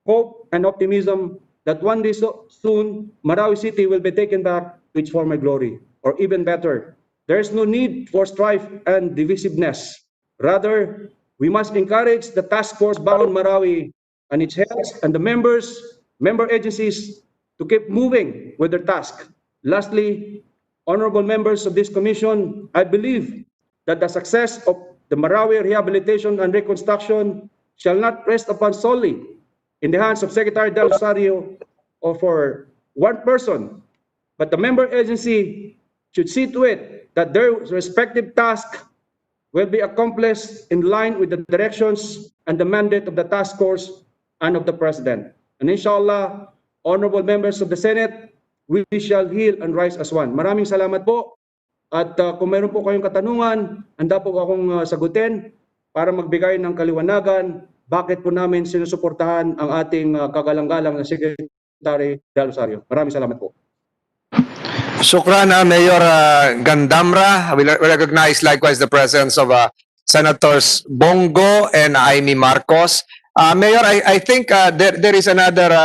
hope, and optimism that one day soon Marawi City will be taken back to its former glory, or even better. There is no need for strife and divisiveness. Rather, we must encourage the task force Bangon Marawi and its heads and the member agencies to keep moving with their task. Lastly, honorable members of this commission, I believe that the success of the Marawi rehabilitation and reconstruction shall not rest upon solely in the hands of Secretary Del Rosario or for one person, but the member agency should see to it that their respective task will be accomplished in line with the directions and the mandate of the task force and of the President. And inshallah, honorable members of the Senate, we shall heal and rise as one. Maraming salamat po. At kung meron po kayong katanungan, handa po akong sagutin para magbigay ng kaliwanagan bakit po namin sinusuportahan ang ating kagalang-galang na Secretary Del Rosario. Maraming salamat po. Shukran, Mayor Gandamra. We recognize likewise the presence of Senators Bongo and Amy Marcos. Mayor, I think there is another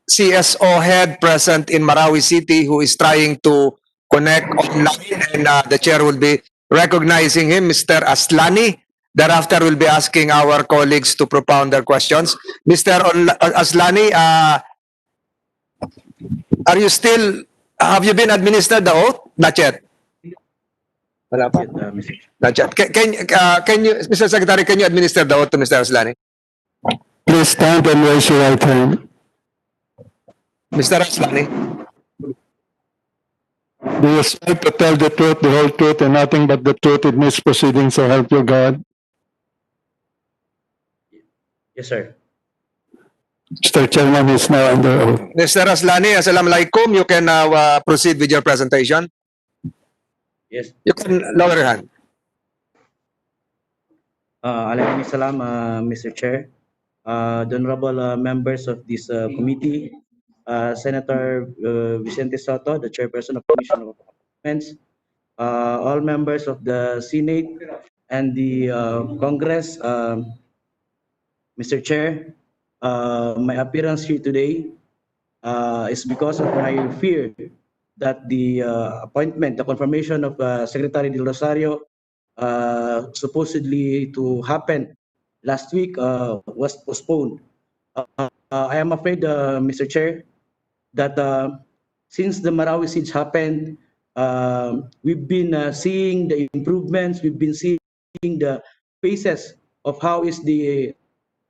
CSO head present in Marawi City who is trying to connect online, and the chair will be recognizing him, Mr. Aslani. Thereafter, we'll be asking our colleagues to propound their questions. Mr. Aslani, are you still, have you been administered the oath? Not yet. Not yet. Can you, Mr. Secretary, can you administer the oath to Mr. Aslani? Please stand and raise your right hand. Mr. Aslani? Do you swear to tell the truth, the whole truth, and nothing but the truth in this proceeding, so help you God? Yes, sir. Mr. Chairman is now under oath. Mr. Aslani, Assalamualaikum. You can now proceed with your presentation. Yes. You can lower your hand. Alaykum salam, Mr. Chair. The honorable members of this committee, Senator Vicente Soto, the chairperson of the Commission of Appointments, all members of the Senate and the Congress, Mr. Chair, my appearance here today is because of my fear that the appointment, the confirmation of Secretary Del Rosario supposedly to happen last week was postponed. I am afraid, Mr. Chair, that since the Marawi siege happened, we've been seeing the improvements, we've been seeing the phases of how is the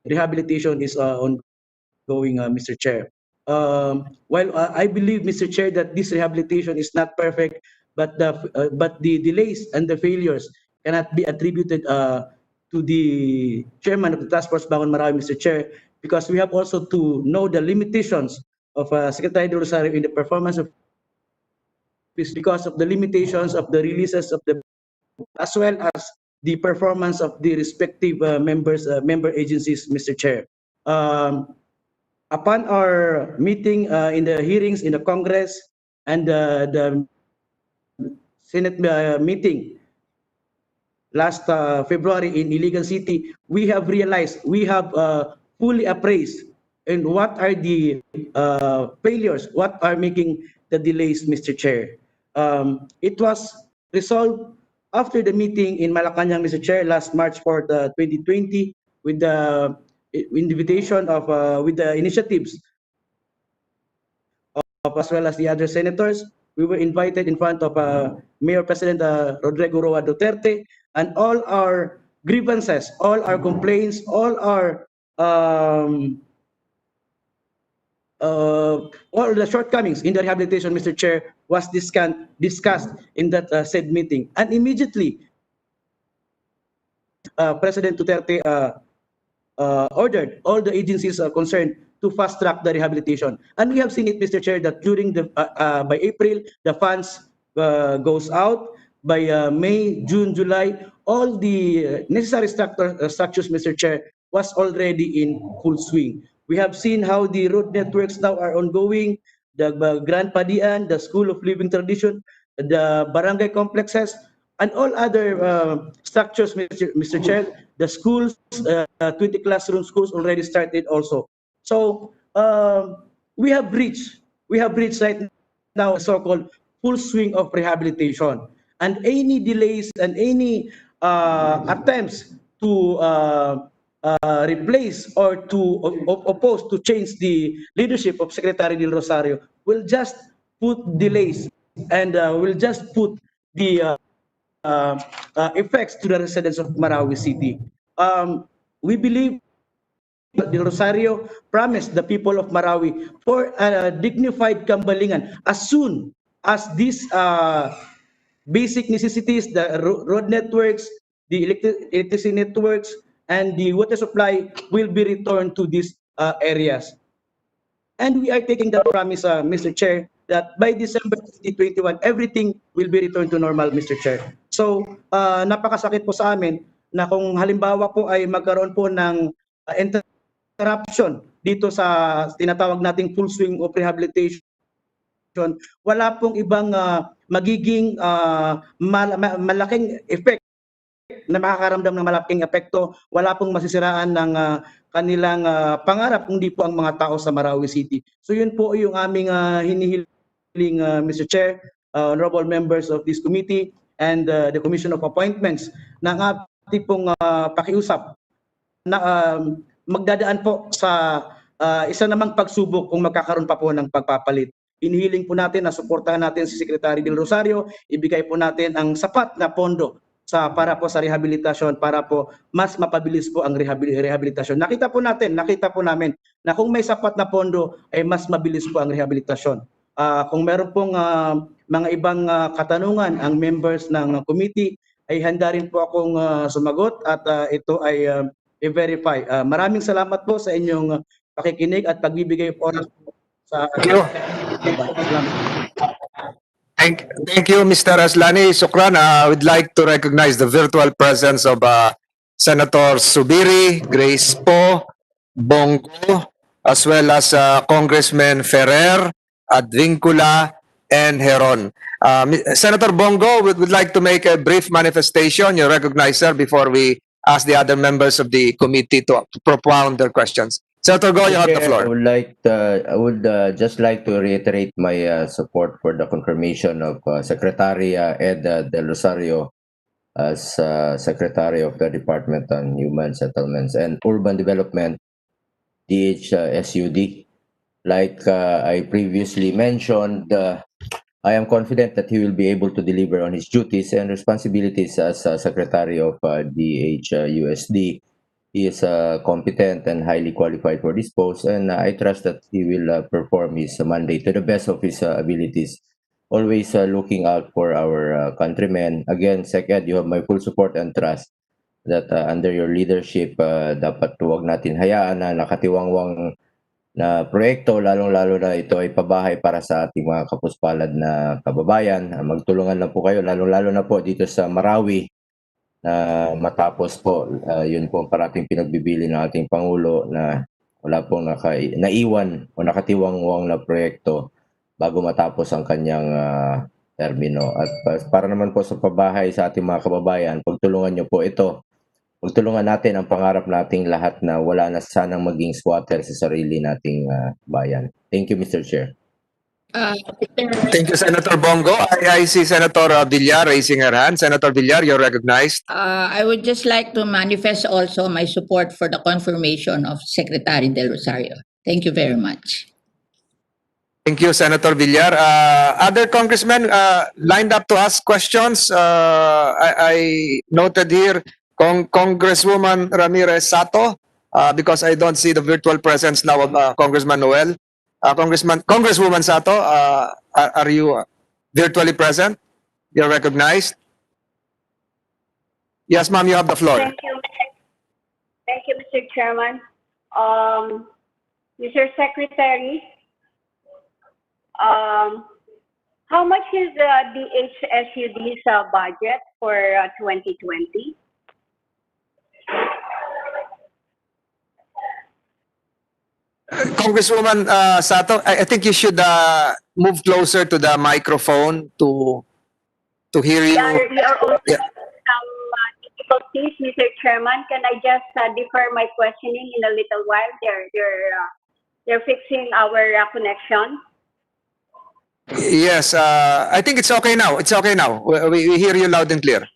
rehabilitation is ongoing, Mr. Chair. While I believe, Mr. Chair, that this rehabilitation is not perfect, but the delays and the failures cannot be attributed to the chairman of the task force Bangon Marawi, Mr. Chair, because we have also to know the limitations of Secretary Del Rosario in the performance of this, because of the limitations of the releases of the, as well as the performance of the respective member agencies, Mr. Chair. Upon our meeting in the hearings in the Congress and the Senate meeting last February in Iligan City, we have realized, we have fully appraised and what are the failures, what are making the delays, Mr. Chair. It was resolved after the meeting in Malacanang, Mr. Chair, last March 4th, 2020, with the invitation of, with the initiatives of as well as the other senators. We were invited in front of Mayor President Rodrigo Roa Duterte, and all our grievances, all our complaints, all our all the shortcomings in the rehabilitation, Mr. Chair, was discussed in that said meeting. And immediately, President Duterte ordered all the agencies concerned to fast track the rehabilitation. And we have seen it, Mr. Chair, that during the by April, the funds goes out. By May, June, July, all the necessary structures, Mr. Chair, was already in full swing. We have seen how the road networks now are ongoing, the Grand Padian, the School of Living Tradition, the barangay complexes, and all other structures, Mr. Chair. The schools, 20 classroom schools already started also. So we have reached right now a so-called full swing of rehabilitation. And any delays and any attempts to replace or to oppose to change the leadership of Secretary Del Rosario will just put delays and will just put the effects to the residents of Marawi City. We believe Del Rosario promised the people of Marawi for a dignified kambalingan as soon as these basic necessities, the road networks, the electricity networks, and the water supply will be returned to these areas. And we are taking the promise, Mr. Chair, that by December 2021, everything will be returned to normal, Mr. Chair. So, napakasakit po sa amin na kung halimbawa po ay magkaroon po ng interruption dito sa tinatawag nating full swing of rehabilitation, wala pong ibang magiging malaking effect na makakaramdam ng malaking epekto, wala pong masisiraan ng kanilang pangarap kundi po ang mga tao sa Marawi City. So yun po yung aming hinihiling, Mr. Chair, honorable members of this committee and the Commission of Appointments na ang ating pong pakiusap na magdadaan po sa isa namang pagsubok kung magkakaroon pa po ng pagpapalit. Inihiling po natin na suportahan natin si Secretary Del Rosario, ibigay po natin ang sapat na pondo para po sa rehabilitasyon, para po mas mapabilis po ang rehabilitasyon. Nakita po namin na kung may sapat na pondo ay mas mabilis po ang rehabilitasyon. Kung meron pong mga ibang katanungan ang members ng committee, ay handa rin po akong sumagot at ito ay i-verify. Maraming salamat po sa inyong pakikinig at pagbibigay oras po sa salamat. Thank you, Mr. Aslani. Sukran, I would like to recognize the virtual presence of Senator Subiri, Grace Po, Bongo, as well as Congressman Ferrer, Advincula, and Heron. Senator Bongo would like to make a brief manifestation. You recognize, sir, before we ask the other members of the committee to propound their questions. Senator Go, you have the floor. I would just like to reiterate my support for the confirmation of Secretary Ed Del Rosario as Secretary of the Department on Human Settlements and Urban Development, HSUD. Like I previously mentioned, I am confident that he will be able to deliver on his duties and responsibilities as Secretary of DHUSD. He is competent and highly qualified for this post, and I trust that he will perform his mandate to the best of his abilities, always looking out for our countrymen. Again, Second, you have my full support and trust that under your leadership, dapat huwag natin hayaan na nakatiwangwang na proyekto, lalong-lalo na ito ay pabahay para sa ating mga kapuspalad na kababayan. Magtulungan lang po kayo, lalong-lalo na po dito sa Marawi, na matapos po, yun po ang parating pinagbibili ng ating Pangulo na wala pong naiwan o nakatiwangwang na proyekto bago matapos ang kanyang termino. At para naman po sa pabahay sa ating mga kababayan, pagtulungan niyo po ito. Pagtulungan natin ang pangarap nating lahat na wala na sanang maging squatter sa sarili nating bayan. Thank you, Mr. Chair. Thank you, Senator Bongo. I see Senator Villar raising her hand. Senator Villar, you're recognized. I would just like to manifest also my support for the confirmation of Secretary Del Rosario. Thank you very much. Thank you, Senator Villar. Other congressmen lined up to ask questions. I noted here Congresswoman Ramirez Sato, because I don't see the virtual presence now of Congressman Noel. Congresswoman Sato, are you virtually present? You're recognized. Yes, ma'am, you have the floor. Thank you. Thank you, Mr. Chairman. Mr. Secretary, how much is the HSUD's budget for 2020? Congresswoman Sato, I think you should move closer to the microphone to hear you. We are also Yeah. some difficulties, Mr. Chairman. Can I just defer my questioning in a little while? They're fixing our connection. Yes, I think it's okay now. It's okay now. We hear you loud and clear.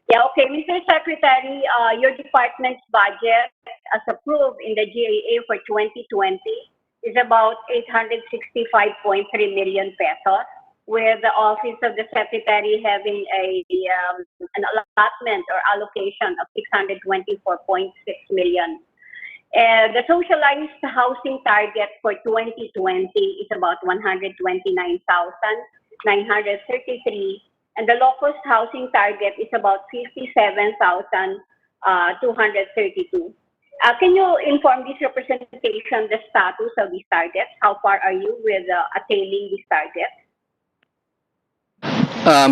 Yeah, okay, Mr. Secretary, your department's budget as approved in the GAA for 2020 is about 865.3 million pesos, with the Office of the Secretary having an allotment or allocation of 624.6 million. The socialized housing target for 2020 is about 129,933, and the low-cost housing target is about 57,232. Can you inform this representation the status of these targets? How far are you with attaining these targets?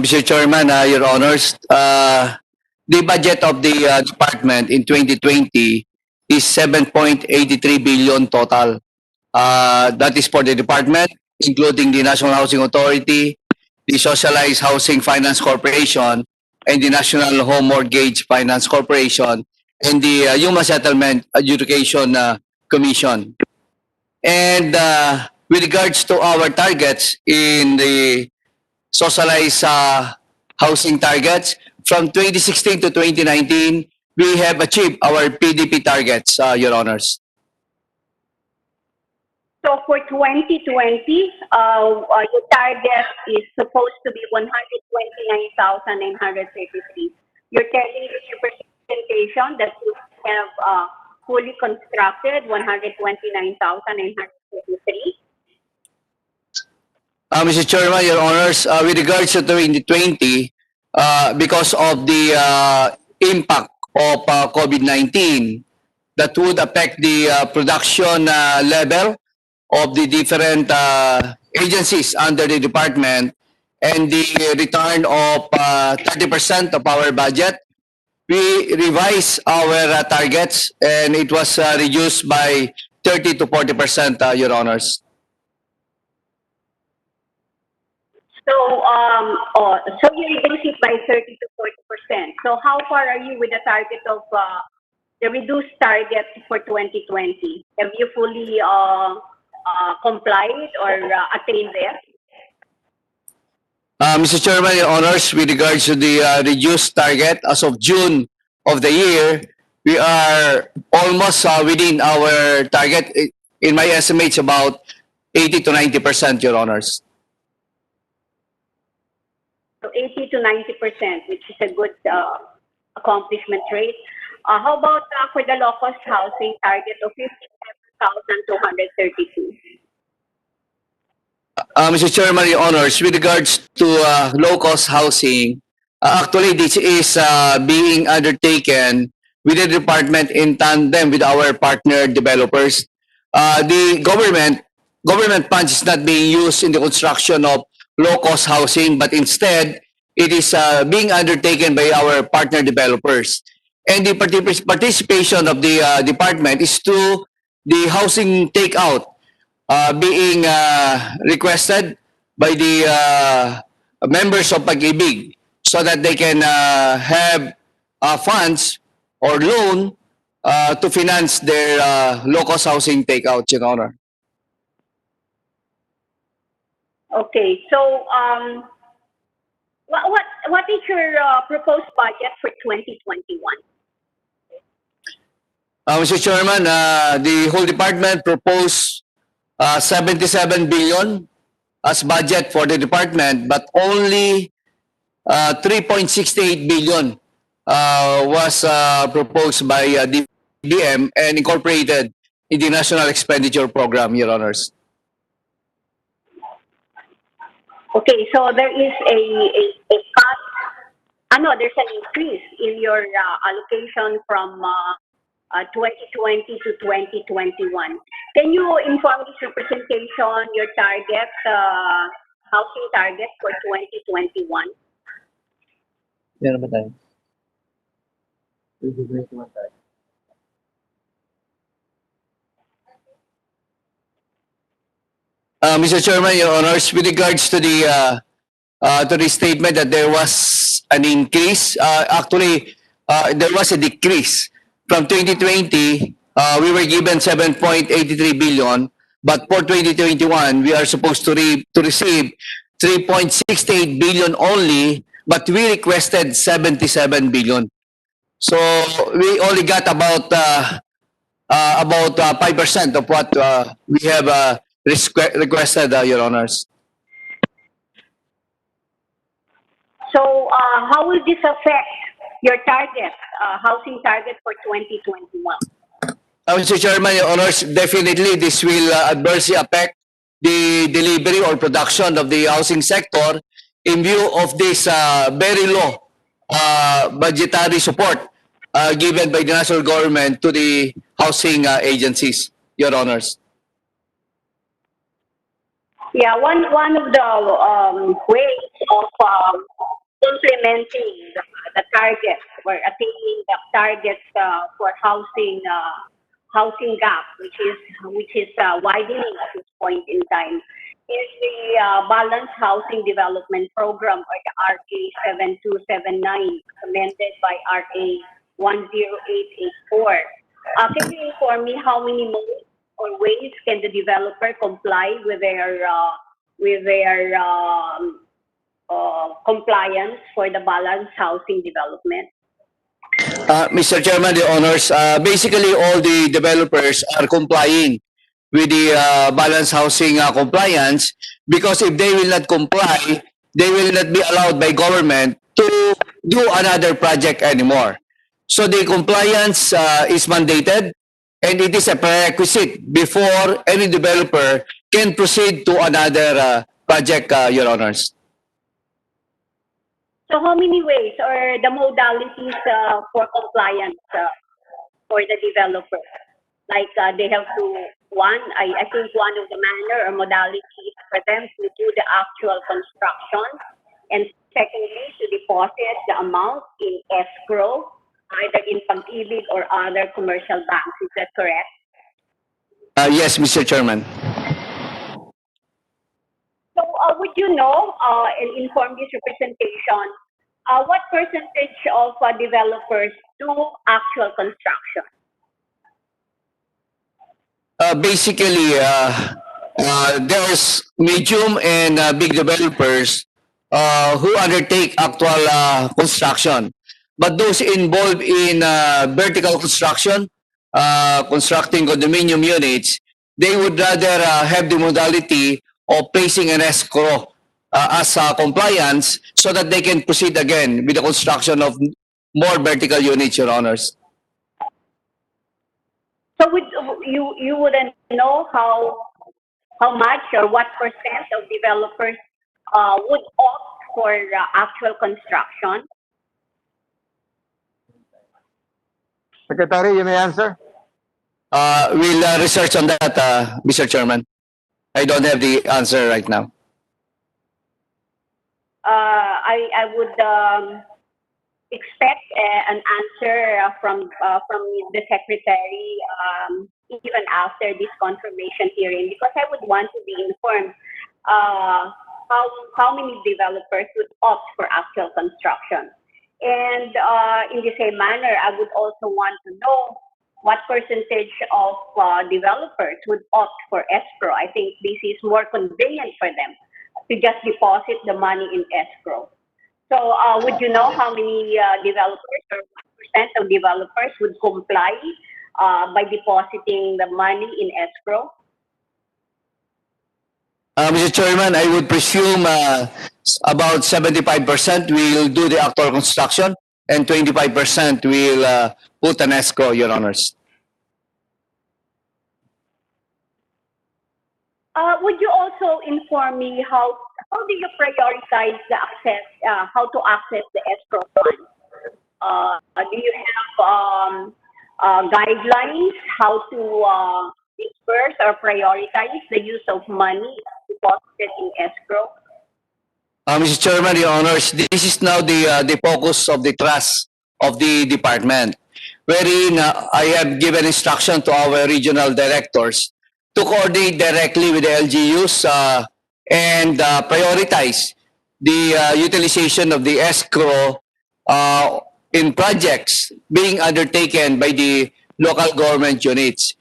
Mr. Chairman, Your Honors, the budget of the department in 2020 is 7.83 billion total. That is for the department, including the National Housing Authority, the Socialized Housing Finance Corporation, and the National Home Mortgage Finance Corporation, and the Human Settlement Adjudication Commission. And with regards to our targets in the socialized housing targets, from 2016 to 2019, we have achieved our PDP targets, Your Honors. So for 2020, your target is supposed to be 129,933. You're telling this representation that you have fully constructed 129,933. Mr. Chairman, Your Honors, with regards to 2020, because of the impact of COVID-19 that would affect the production level of the different agencies under the department and the return of 30% of our budget, we revised our targets and it was reduced by 30 to 40%, Your Honors. So, so you reduce it by 30 to 40%. So how far are you with the target of the reduced target for 2020? Have you fully complied or attained there? Mr. Chairman, Your Honors, with regards to the reduced target, as of June of the year, we are almost within our target. In my estimates, about 80 to 90%, Your Honors. So 80 to 90%, which is a good accomplishment rate. How about for the low-cost housing target of 57,232? Mr. Chairman, Your Honors, with regards to low-cost housing, actually this is being undertaken with the department in tandem with our partner developers. The government funds is not being used in the construction of low-cost housing, but instead it is being undertaken by our partner developers. And the participation of the department is to the housing takeout being requested by the members of Pag-ibig so that they can have funds or loan to finance their low-cost housing takeout, Your Honor. Okay, so what is your proposed budget for 2021? Mr. Chairman, the whole department proposed 77 billion as budget for the department, but only 3.68 billion was proposed by DBM and incorporated in the National Expenditure Program, Your Honors. Okay, so there is a cut. There's an increase in your allocation from 2020 to 2021. Can you inform this representation your target, housing target for 2021? Meron ba tayo? Mr. Chairman, Your Honors, with regards to the statement that there was an increase, actually, there was a decrease. From 2020, we were given 7.83 billion, but for 2021, we are supposed to receive 3.68 billion only, but we requested 77 billion. So we only got about 5% of what we have requested, Your Honors. So, how will this affect your target, housing target for 2021? Mr. Chairman, Your Honors, definitely this will adversely affect the delivery or production of the housing sector in view of this very low budgetary support given by the national government to the housing agencies, Your Honors. Yeah, one of the ways of implementing the target or attaining the target for housing gap, which is widening at this point in time, is the Balanced Housing Development Program, or the RA 7279, amended by RA 10884. Can you inform me how many modes or ways can the developer comply with their compliance for the balanced housing development? Mr. Chairman, the honors, basically all the developers are complying with the balanced housing compliance, because if they will not comply, they will not be allowed by government to do another project anymore. So the compliance is mandated, and it is a prerequisite before any developer can proceed to another project, Your Honors. So how many ways or the modalities for compliance for the developer? Like they have to, I think one of the manner or modalities for them to do the actual construction, and secondly, to deposit the amount in escrow, either in Pag-ibig or other commercial banks. Is that correct? Yes, Mr. Chairman. So would you know and inform this representation, what percentage of developers do actual construction? Basically, there's medium and big developers who undertake actual construction. But those involved in vertical construction, constructing condominium units, they would rather have the modality of placing an escrow as compliance so that they can proceed again with the construction of more vertical units, Your Honors. So would you wouldn't know how much or what percent of developers would opt for actual construction? Secretary, you may answer. We'll research on that, Mr. Chairman. I don't have the answer right now. I would expect an answer from the secretary even after this confirmation hearing, because I would want to be informed how many developers would opt for actual construction. And in the same manner, I would also want to know what percentage of developers would opt for escrow. I think this is more convenient for them to just deposit the money in escrow. So would you know how many developers or what percent of developers would comply by depositing the money in escrow? Mr. Chairman, I would presume about 75% will do the actual construction and 25% will put an escrow, Your Honors. Would you also inform me how do you prioritize the access, how to access the escrow fund? Do you have guidelines how to disperse or prioritize the use of money deposited in escrow? Mr. Chairman, Your Honors, this is now the focus of the trust of the department, wherein I have given instruction to our regional directors to coordinate directly with the LGUs and prioritize the utilization of the escrow in projects being undertaken by the local government units.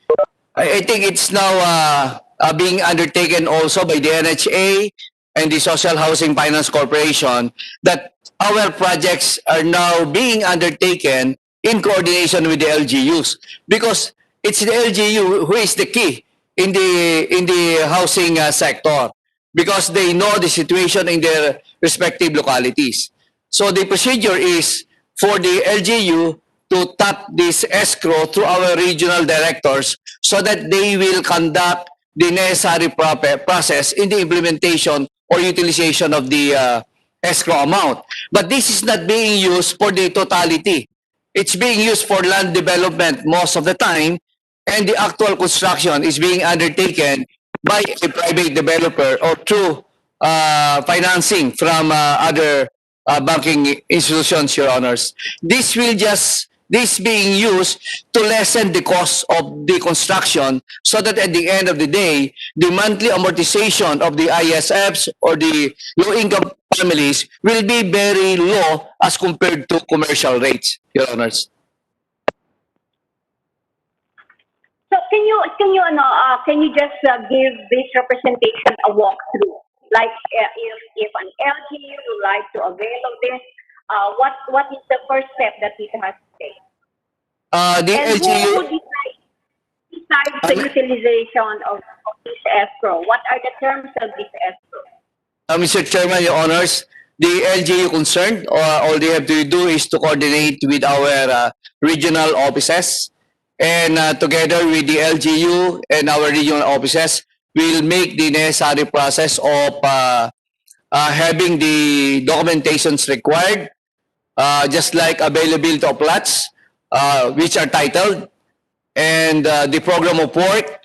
I think it's now being undertaken also by the NHA and the Social Housing Finance Corporation, that our projects are now being undertaken in coordination with the LGUs, because it's the LGU who is the key in the housing sector, because they know the situation in their respective localities. So the procedure is for the LGU to tap this escrow through our regional directors so that they will conduct the necessary process in the implementation or utilization of the escrow amount. But this is not being used for the totality. It's being used for land development most of the time, and the actual construction is being undertaken by a private developer or through financing from other banking institutions, Your Honors. This being used to lessen the cost of the construction, so that at the end of the day, the monthly amortization of the ISFs or the low-income families will be very low as compared to commercial rates, Your Honors. So can you just give this representation a walkthrough? Like if an LGU would like to avail of this, what is the first step that it has to take? The And LGU... who decides the utilization of this escrow? What are the terms of this escrow? Mr. Chairman, Your Honors, the LGU concerned, all they have to do is to coordinate with our regional offices, and together with the LGU and our regional offices, we'll make the necessary process of having the documentations required, just like availability of plots, which are titled, and the program of work.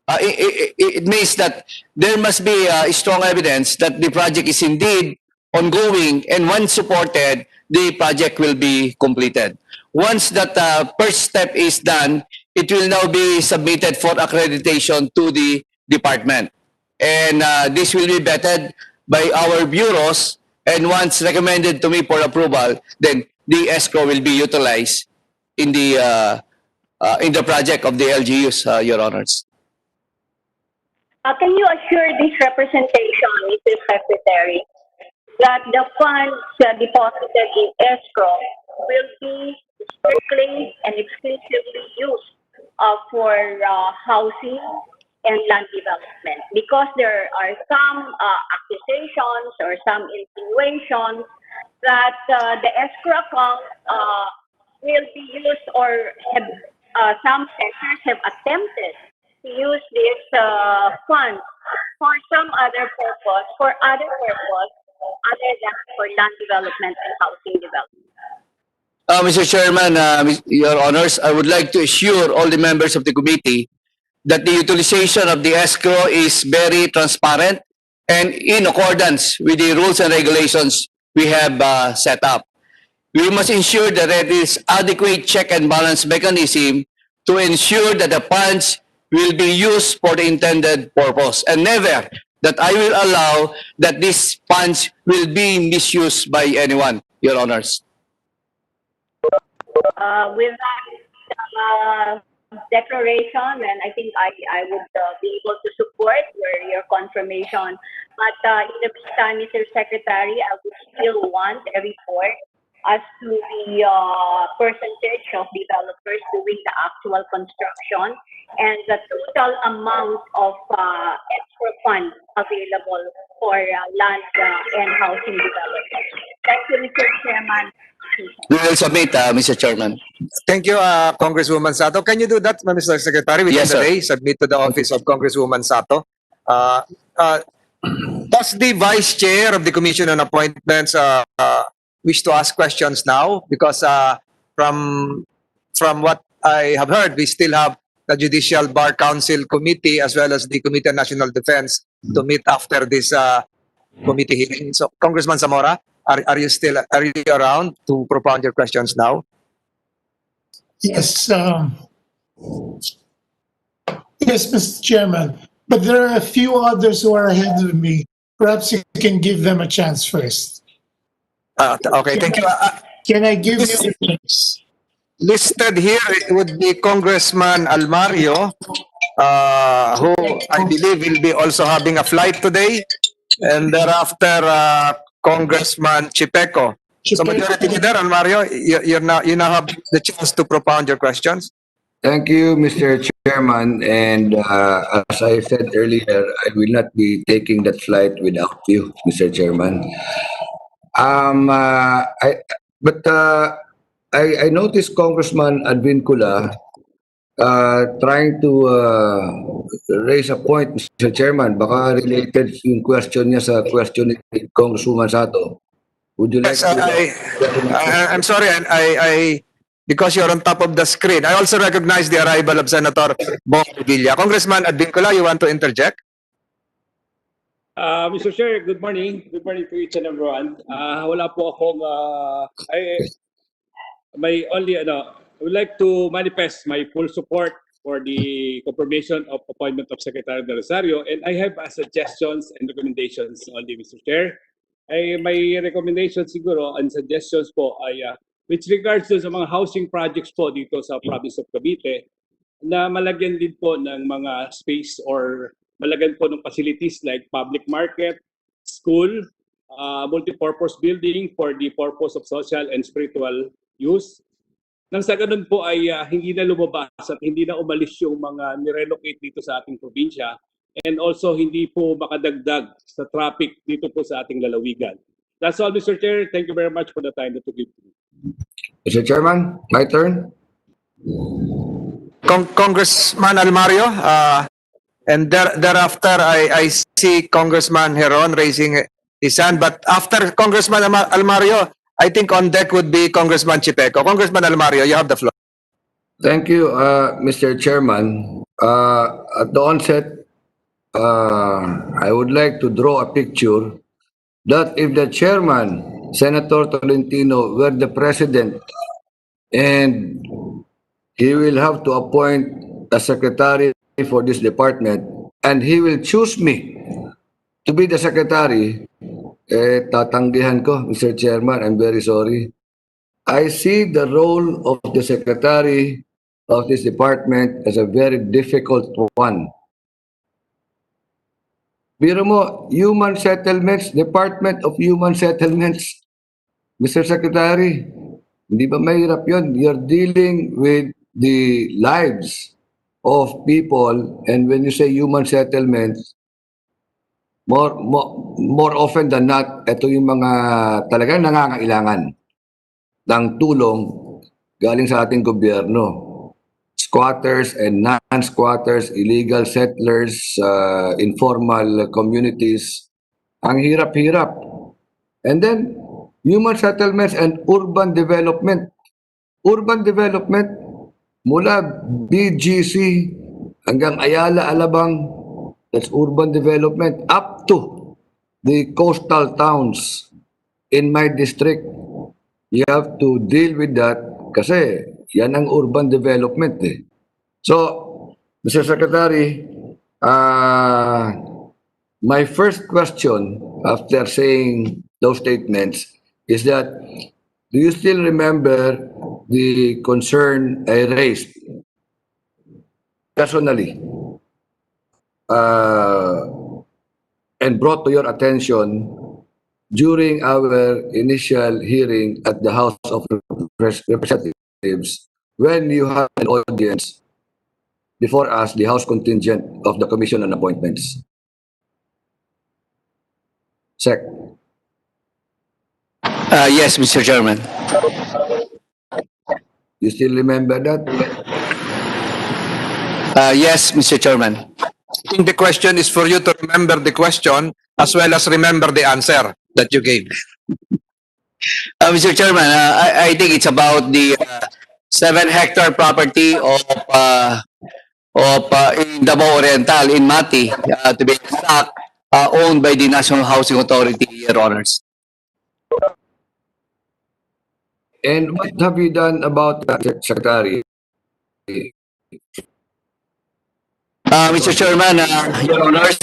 It means that there must be strong evidence that the project is indeed ongoing, and once supported, the project will be completed. Once that first step is done, it will now be submitted for accreditation to the department. And this will be vetted by our bureaus, and once recommended to me for approval, then the escrow will be utilized in the project of the LGUs, Your Honors. Can you assure this representation, Mr. Secretary, that the funds deposited in escrow will be strictly and exclusively used for housing and land development? Because there are some accusations or some insinuations that the escrow account will be used, or some centers have attempted to use this fund for some other purpose, other than for land development and housing development. Mr. Chairman, Your Honors, I would like to assure all the members of the committee that the utilization of the escrow is very transparent and in accordance with the rules and regulations we have set up. We must ensure that there is adequate check and balance mechanism to ensure that the funds will be used for the intended purpose, and never that I will allow that these funds will be misused by anyone, Your Honors. With that declaration, and I think I would be able to support your confirmation. But in the meantime, Mr. Secretary, I would still want a report as to the percentage of developers doing the actual construction and the total amount of extra funds available for land and housing development. Thank you, Mr. Chairman. We will submit, Mr. Chairman. Thank you, Congresswoman Sato. Can you do that, Mr. Secretary, within Yes, the sir. day? Submit to the office of Congresswoman Sato. Does the Vice Chair of the Commission on Appointments wish to ask questions now? Because from what I have heard, we still have the Judicial Bar Council Committee as well as the Committee on National Defense to meet after this committee hearing. So, Congressman Zamora, are you around to propound your questions now? Yes. Yes, Mr. Chairman, but there are a few others who are ahead of me. Perhaps you can give them a chance first. Okay, thank you. Can I give you the names? Listed here it would be Congressman Almario, who I believe will be also having a flight today, and thereafter Congressman Chipeco. So Majority Leader Almario, you now have the chance to propound your questions. Thank you, Mr. Chairman. And as I said earlier, I will not be taking that flight without you, Mr. Chairman. I noticed Congressman Advincula trying to raise a point, Mr. Chairman. Baka related yung question niya sa question ni Congresswoman Sato. Would you like Yes, to? I'm sorry, because you're on top of the screen. I also recognize the arrival of Senator Bong Revilla. Congressman Advincula, you want to interject? Mr. Chair, good morning. Good morning to each and everyone. Wala po akong, I would like to manifest my full support for the confirmation of appointment of Secretary De Rosario, and I have suggestions and recommendations only, Mr. Chair. May recommendations siguro and suggestions po ay with regards to sa mga housing projects po dito sa province of Cavite, na malagyan din po ng mga space or malagyan po ng facilities like public market, school, multi-purpose building for the purpose of social and spiritual use. Nang sa ganun po ay hindi na lumabas at hindi na umalis yung mga nirelocate dito sa ating probinsya, and also hindi po makadagdag sa traffic dito po sa ating lalawigan. That's all, Mr. Chair. Thank you very much for the time that you give me. Mr. Chairman, my turn. Congressman Almario, and thereafter I see Congressman Heron raising his hand, but after Congressman Almario, I think on deck would be Congressman Chipeco. Congressman Almario, you have the floor. Thank you, Mr. Chairman. At the onset, I would like to draw a picture that if the chairman, Senator Tolentino, were the president and he will have to appoint a secretary for this department and he will choose me to be the secretary, tatanggihan ko, Mr. Chairman, I'm very sorry. I see the role of the secretary of this department as a very difficult one. Biro mo, Human Settlements, Department of Human Settlements, Mr. Secretary, hindi ba mahirap yun? You're dealing with the lives of people, and when you say human settlements, more often than not, ito yung mga talagang nangangailangan ng tulong galing sa ating gobyerno. Squatters and non-squatters, illegal settlers, informal communities. Ang hirap-hirap. And then, human settlements and urban development. Urban development, mula BGC hanggang Ayala, Alabang, that's urban development, up to the coastal towns in my district. You have to deal with that kasi yan ang urban development eh. So, Mr. Secretary, my first question after saying those statements is that, do you still remember the concern I raised personally and brought to your attention during our initial hearing at the House of Representatives when you had an audience before us, the House contingent of the Commission on Appointments? Sec. Yes, Mr. Chairman. You still remember that? Yes, Mr. Chairman. I think the question is for you to remember the question as well as remember the answer that you gave. Mr. Chairman, I think it's about the 7-hectare property of in Davao Oriental, in Mati, to be exact, owned by the National Housing Authority, Your Honors. And what have you done about that, Secretary? Mr. Chairman, Your Honors,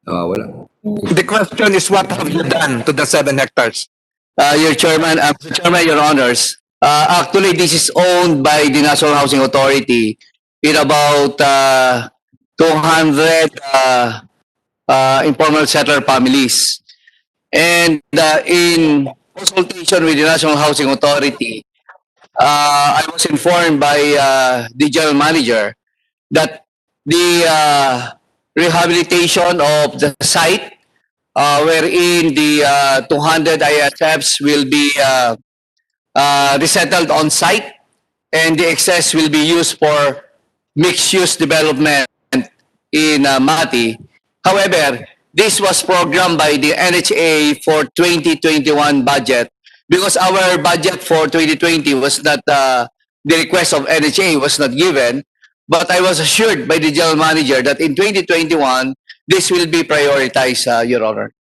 Wala. The question is, what have you done to the 7 hectares? Your Chairman, Mr. Chairman, Your Honors, actually this is owned by the National Housing Authority in about 200 informal settler families. And in consultation with the National Housing Authority, I was informed by the general manager that the rehabilitation of the site wherein the 200 ISFs will be resettled on site and the excess will be used for mixed-use development in Mati. However, this was programmed by the NHA for 2021 budget because our budget for 2020 was not, the request of NHA was not given, but I was assured by the general manager that in 2021, this will be prioritized, Your Honor.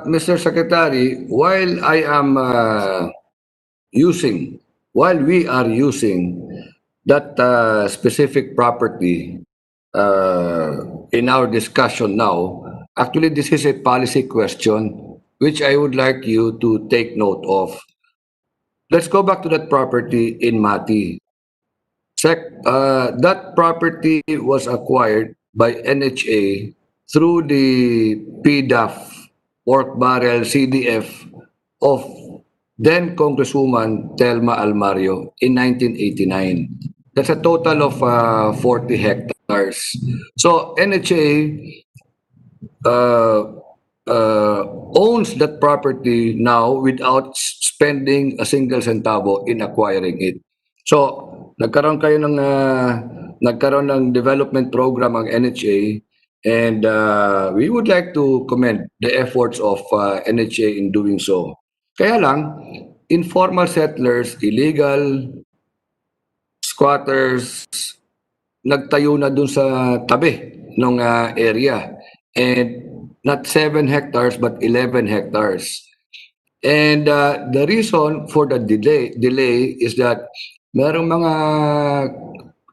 Mr. Secretary, while we are using that specific property in our discussion now, actually this is a policy question which I would like you to take note of. Let's go back to that property in Mati. That property was acquired by NHA through the PDAF, Pork Barrel CDF of then Congresswoman Telma Almario in 1989. That's a total of 40 hectares. So NHA owns that property now without spending a single centavo in acquiring it. So nagkaroon ng development program ang NHA, and we would like to commend the efforts of NHA in doing so. Kaya lang, informal settlers, illegal squatters, nagtayo na dun sa tabi ng area. And not 7 hectares but 11 hectares. And the reason for the delay is that merong mga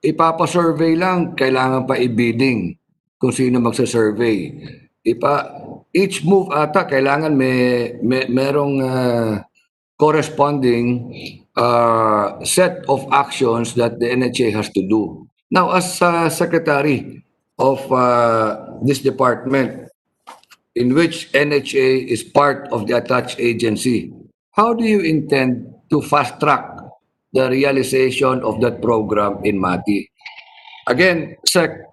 ipapasurvey lang, kailangan pa i-bidding kung sino magsa-survey. Each move ata kailangan merong corresponding set of actions that the NHA has to do. Now, as secretary of this department, in which NHA is part of the attached agency, how do you intend to fast-track the realization of that program in Mati? Again, Sec,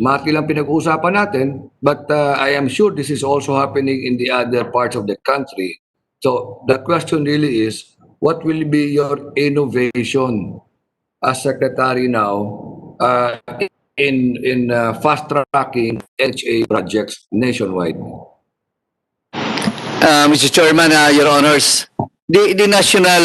Mati lang pinag-uusapan natin, but I am sure this is also happening in the other parts of the country. So the question really is, what will be your innovation as secretary now in fast-tracking NHA projects nationwide? Mr. Chairman, Your Honors, the national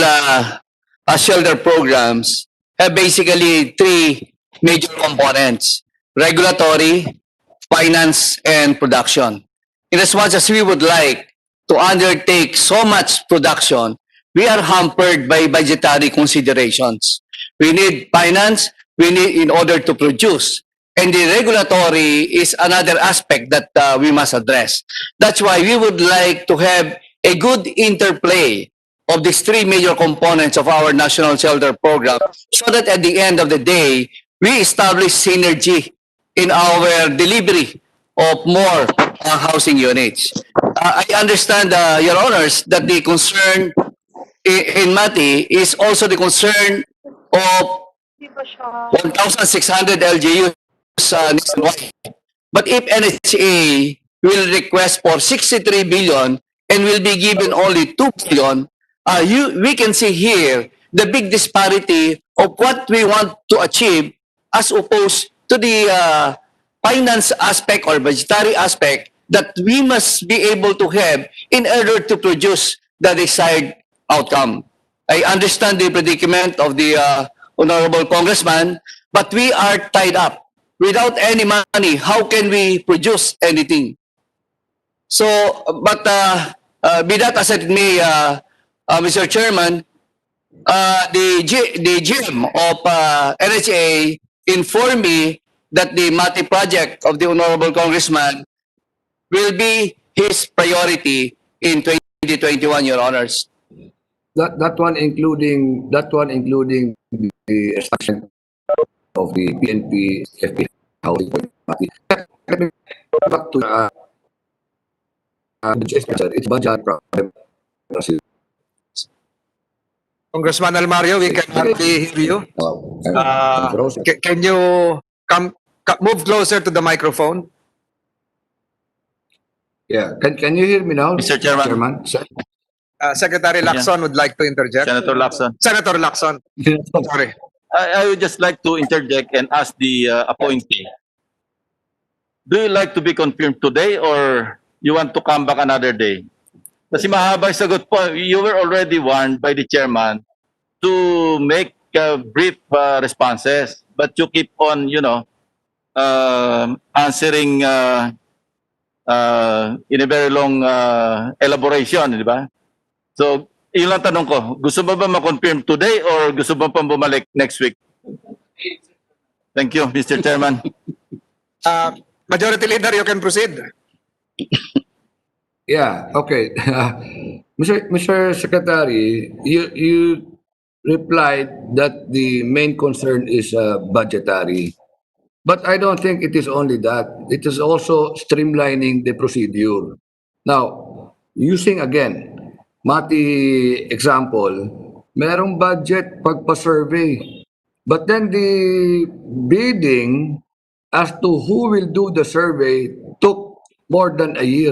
shelter programs have basically 3 major components: regulatory, finance, and production. In as much as we would like to undertake so much production, we are hampered by budgetary considerations. We need finance, we need in order to produce. And the regulatory is another aspect that we must address. That's why we would like to have a good interplay of these 3 major components of our national shelter program so that at the end of the day, we establish synergy in our delivery of more housing units. I understand, Your Honors, that the concern in Mati is also the concern of 1,600 LGUs nationwide. But if NHA will request for 63 billion and will be given only 2 billion, we can see here the big disparity of what we want to achieve as opposed to the finance aspect or budgetary aspect that we must be able to have in order to produce the desired outcome. I understand the predicament of the honorable congressman, but we are tied up. Without any money, how can we produce anything? So, but Be that as it may, Mr. Chairman, the GM of NHA informed me that the Mati project of the Honorable Congressman will be his priority in 2021, Your Honors. That one including the establishment of the PNP FP housing. Let me go back to it's budget problem. Congressman Almario, we can hardly hear you. Can you move closer to the microphone? Yeah, can you hear me now, Mr. Chairman. Sir? Secretary Lacson would like to interject. Senator Lacson. Senator Lacson, sorry. I would just like to interject and ask the appointee. Do you like to be confirmed today or you want to come back another day? Kasi mahabang sagot po. You were already warned by the chairman to make brief responses. But you keep on, answering in a very long elaboration, di ba? So, yun lang tanong ko. Gusto mo ba ma-confirm today or gusto mo pang bumalik next week? Thank you, Mr. Chairman. Majority Leader, you can proceed. Yeah, okay. Mr. Secretary, you replied that the main concern is budgetary. But I don't think it is only that. It is also streamlining the procedure. Now, using again, Mati example, merong budget pagpa-survey. But then the bidding as to who will do the survey took more than a year.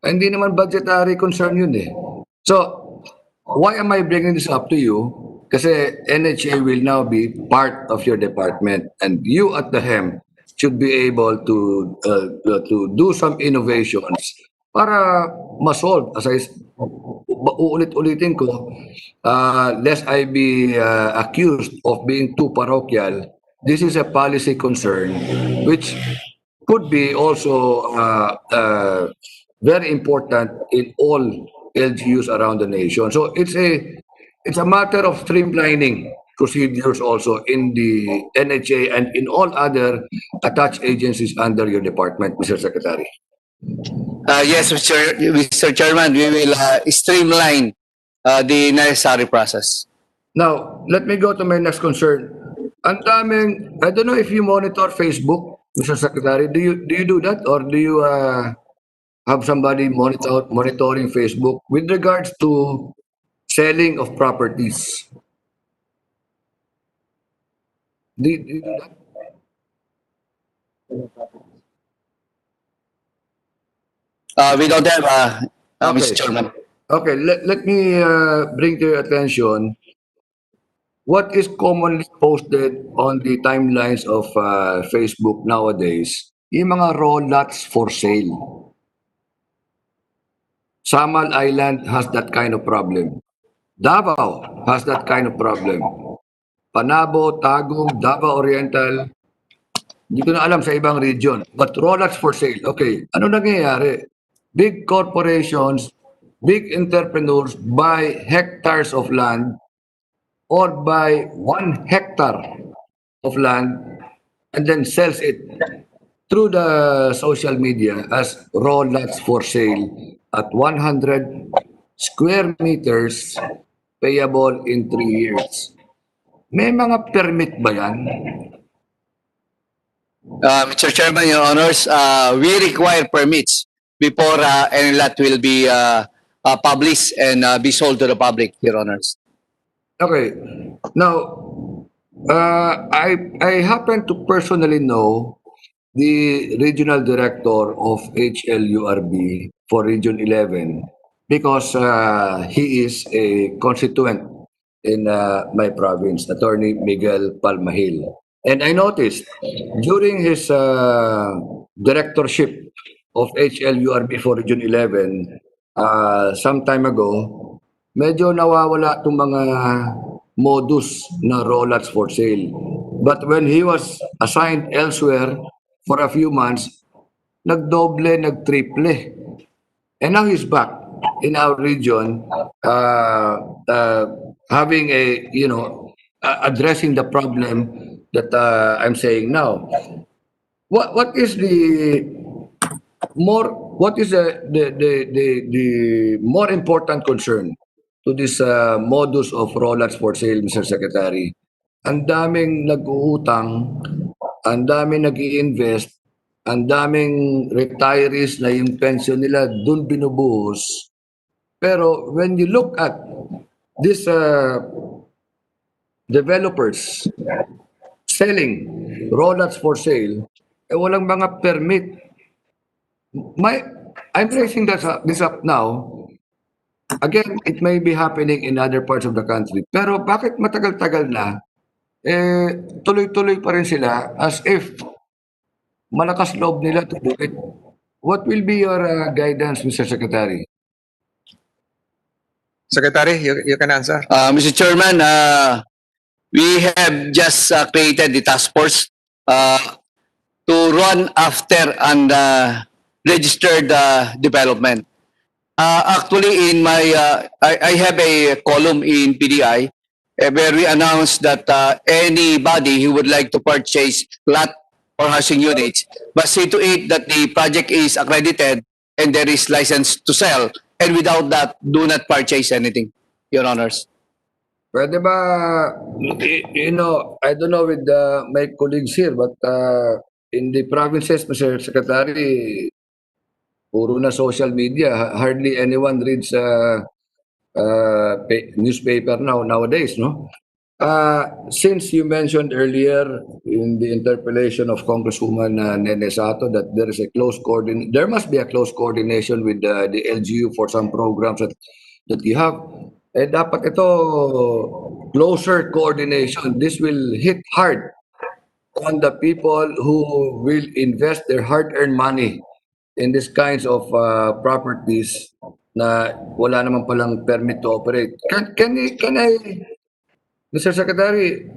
Hindi naman budgetary concern yun eh. So, why am I bringing this up to you? Kasi NHA will now be part of your department and you at the HEM should be able to do some innovations para ma-solve. As I uulit-ulitin ko, lest I be accused of being too parochial, this is a policy concern which could be also very important in all LGUs around the nation. So it's a matter of streamlining procedures also in the NHA and in all other attached agencies under your department, Mr. Secretary. Yes, Mr. Chairman, we will streamline the necessary process. Now, let me go to my next concern. Ang daming, I don't know if you monitor Facebook, Mr. Secretary. Do you do that or do you have somebody monitoring Facebook with regards to selling of properties? Do you do that? We don't have, Okay. Mr. Chairman. Okay, let me bring to your attention what is commonly posted on the timelines of Facebook nowadays, yung mga raw lots for sale. Samal Island has that kind of problem. Davao has that kind of problem. Panabo, Tagum, Davao Oriental, hindi ko na alam sa ibang region. But raw lots for sale. Okay, ano nangyayari? Big corporations, big entrepreneurs buy hectares of land or buy 1 hectare of land and then sells it through the social media as raw lots for sale at 100 square meters payable in 3 years. May mga permit ba yan? Mr. Chairman, Your Honors, we require permits before any lot will be published and be sold to the public, Your Honors. Okay. Now, I happen to personally know the regional director of HLURB for Region 11 because he is a constituent in my province, Attorney Miguel Palmahil. And I noticed during his directorship of HLURB for Region 11 some time ago, medyo nawawala itong mga modus na raw lots for sale. But when he was assigned elsewhere for a few months, nagdoble, nagtriple. And now he's back. in our region, having a, addressing the problem that I'm saying now. What is the more important concern to this modus of roll-ups for sale, Mr. Secretary? Ang daming nag-uutang, ang daming nag-i-invest, ang daming retirees na yung pension nila dun binubuhos. Pero when you look at these developers selling roll-ups for sale, walang mga permit. I'm raising this up now. Again, it may be happening in other parts of the country. Pero bakit matagal-tagal na, tuloy-tuloy pa rin sila as if malakas loob nila to do it. What will be your guidance, Mr. Secretary? Secretary, you can answer. Mr. Chairman, we have just created the task force to run after and registered development. Actually, in my I have a column in PDI where we announced that anybody who would like to purchase lot or housing units must see to it that the project is accredited and there is license to sell. And without that, do not purchase anything, Your Honors. Pwede ba, I don't know with my colleagues here, but in the provinces, Mr. Secretary, puro na social media. Hardly anyone reads newspaper nowadays, no? Since you mentioned earlier in the interpellation of Congresswoman Nene Sato that there must be a close coordination with the LGU for some programs that you have. Dapat ito closer coordination. This will hit hard on the people who will invest their hard-earned money in these kinds of properties na wala naman palang permit to operate. Can I, Mr. Secretary,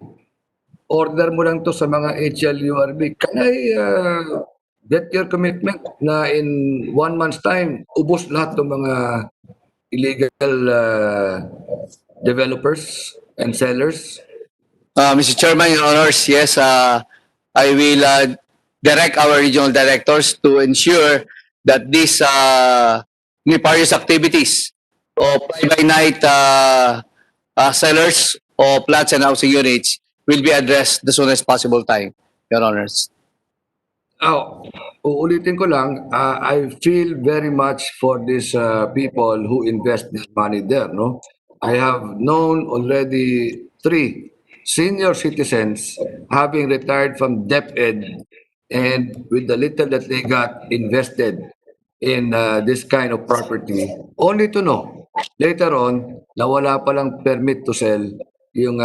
order mo lang to sa mga HLURB. Can I get your commitment na in 1 month's time, ubos lahat ng mga illegal developers and sellers? Mr. Chairman, Your Honors, yes, I will direct our regional directors to ensure that these nefarious activities of fly-by-night sellers of plots and housing units will be addressed the soonest possible time, Your Honors. Uulitin ko lang, I feel very much for these people who invest their money there, no? I have known already 3 senior citizens having retired from DepEd and with the little that they got invested in this kind of property, only to know later on na wala palang permit to sell yung